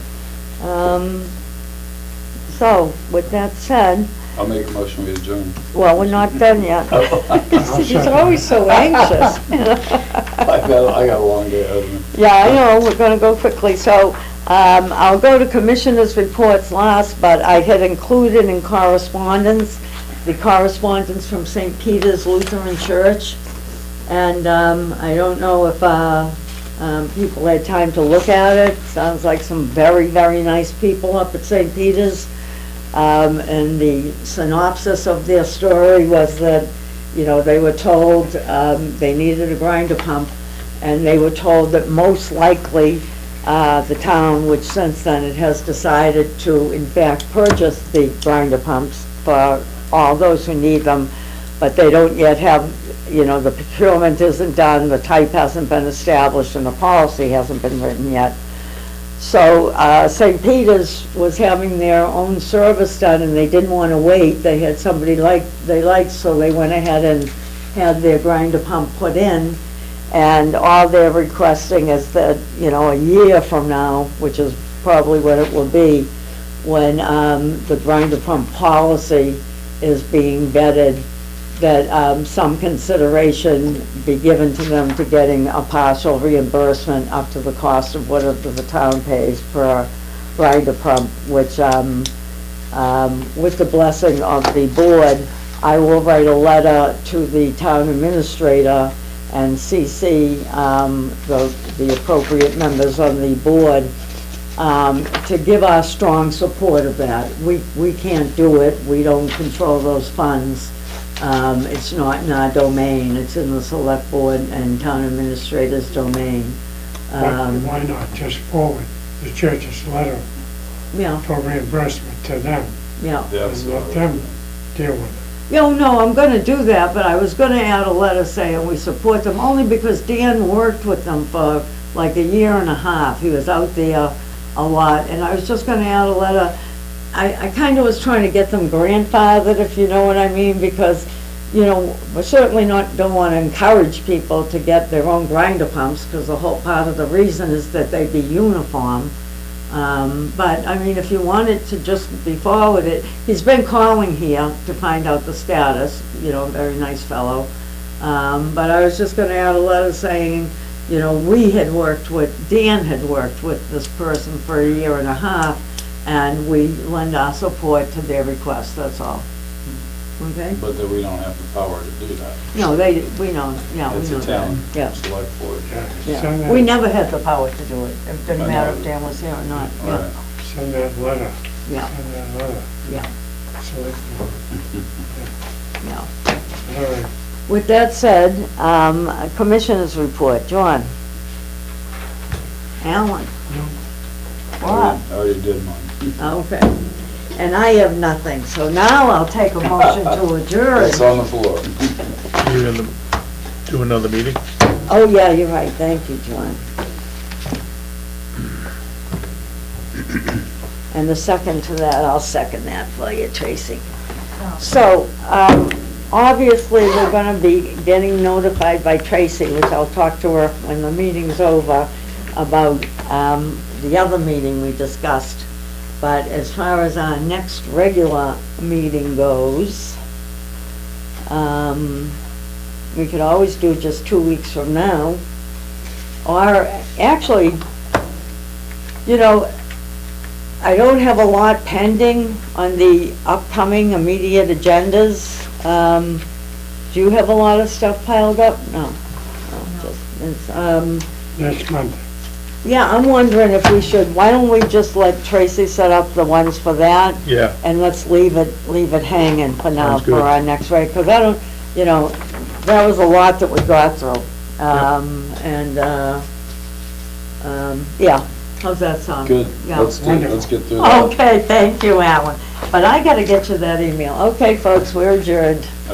So, with that said, I'll make a motion we adjourn. well, we're not done yet. He's always so anxious. I got a long day ahead of me. Yeah, I know, we're gonna go quickly, so, I'll go to commissioners' reports last, but I had included in correspondence, the correspondence from St. Peter's Lutheran Church, and, I don't know if, people had time to look at it. Sounds like some very, very nice people up at St. Peter's. And the synopsis of their story was that, they were told they needed a grinder pump, and they were told that most likely the town, which since then it has decided to in fact purchase the grinder pumps for all those who need them, but they don't yet have, the procurement isn't done, the type hasn't been established, and the policy hasn't been written yet. So St. Peter's was having their own service done, and they didn't want to wait. They had somebody they liked, so they went ahead and had their grinder pump put in. And all they're requesting is that, a year from now, which is probably what it will be, when the grinder pump policy is being vetted, that some consideration be given to them to getting a partial reimbursement up to the cost of whatever the town pays per grinder pump, which, with the blessing of the board, I will write a letter to the town administrator and CC the appropriate members on the board to give our strong support of that. We can't do it, we don't control those funds. It's not in our domain, it's in the select board and town administrator's domain. But why not just forward the church's letter Yeah, for reimbursement to them yeah. and let them deal with it? No, I'm gonna do that, but I was gonna add a letter saying we support them, only because Dan worked with them for like a year and a half. He was out there a lot, and I was just gonna add a letter. I kinda was trying to get them grandfathered, if you know what I mean, because, you know, we certainly don't wanna encourage people to get their own grinder pumps, because the whole part of the reason is that they be uniform. But, I mean, if you wanted to just be forwarded, he's been calling here to find out the status, you know, very nice fellow. But I was just gonna add a letter saying, you know, Dan had worked with this person for a year and a half, and we lend our support to their request, that's all. Okay? But that we don't have the power to do that. No, we know, yeah, we It's know a that. town Yeah. select board. Yeah, Send that- we never had the power to do it. It didn't I matter know. if Dan was here or not. All Yeah, right. Send that letter, yeah, send that letter. yeah, Select board. yeah. All right. With that said, commissioners report, John. Alan. What? I already did mine. Okay. And I have nothing, so now I'll take a motion to adjourn. It's on the floor. You're gonna do another meeting? Oh, yeah, you're right, thank you, John. And the second to that, I'll second that for you, Tracy. So, obviously, we're gonna be getting notified by Tracy, which I'll talk to her when the meeting's over, about the other meeting we discussed. But as far as our next regular meeting goes, we could always do just 2 weeks from now. Or, actually, you know, I don't have a lot pending on the upcoming immediate agendas. Do you have a lot of stuff piled up? No. Next Monday. Yeah, I'm wondering if we should, why don't we just let Tracy set up the ones for that? Yeah. And let's leave it hanging for now, Sounds good. for our next rate, because I don't, you know, that was a lot that we got through. Yeah, how's that sound? Good. Yeah. Let's get through that. Okay, thank you, Alan. But I gotta get you that email. Okay, folks, we're adjourned.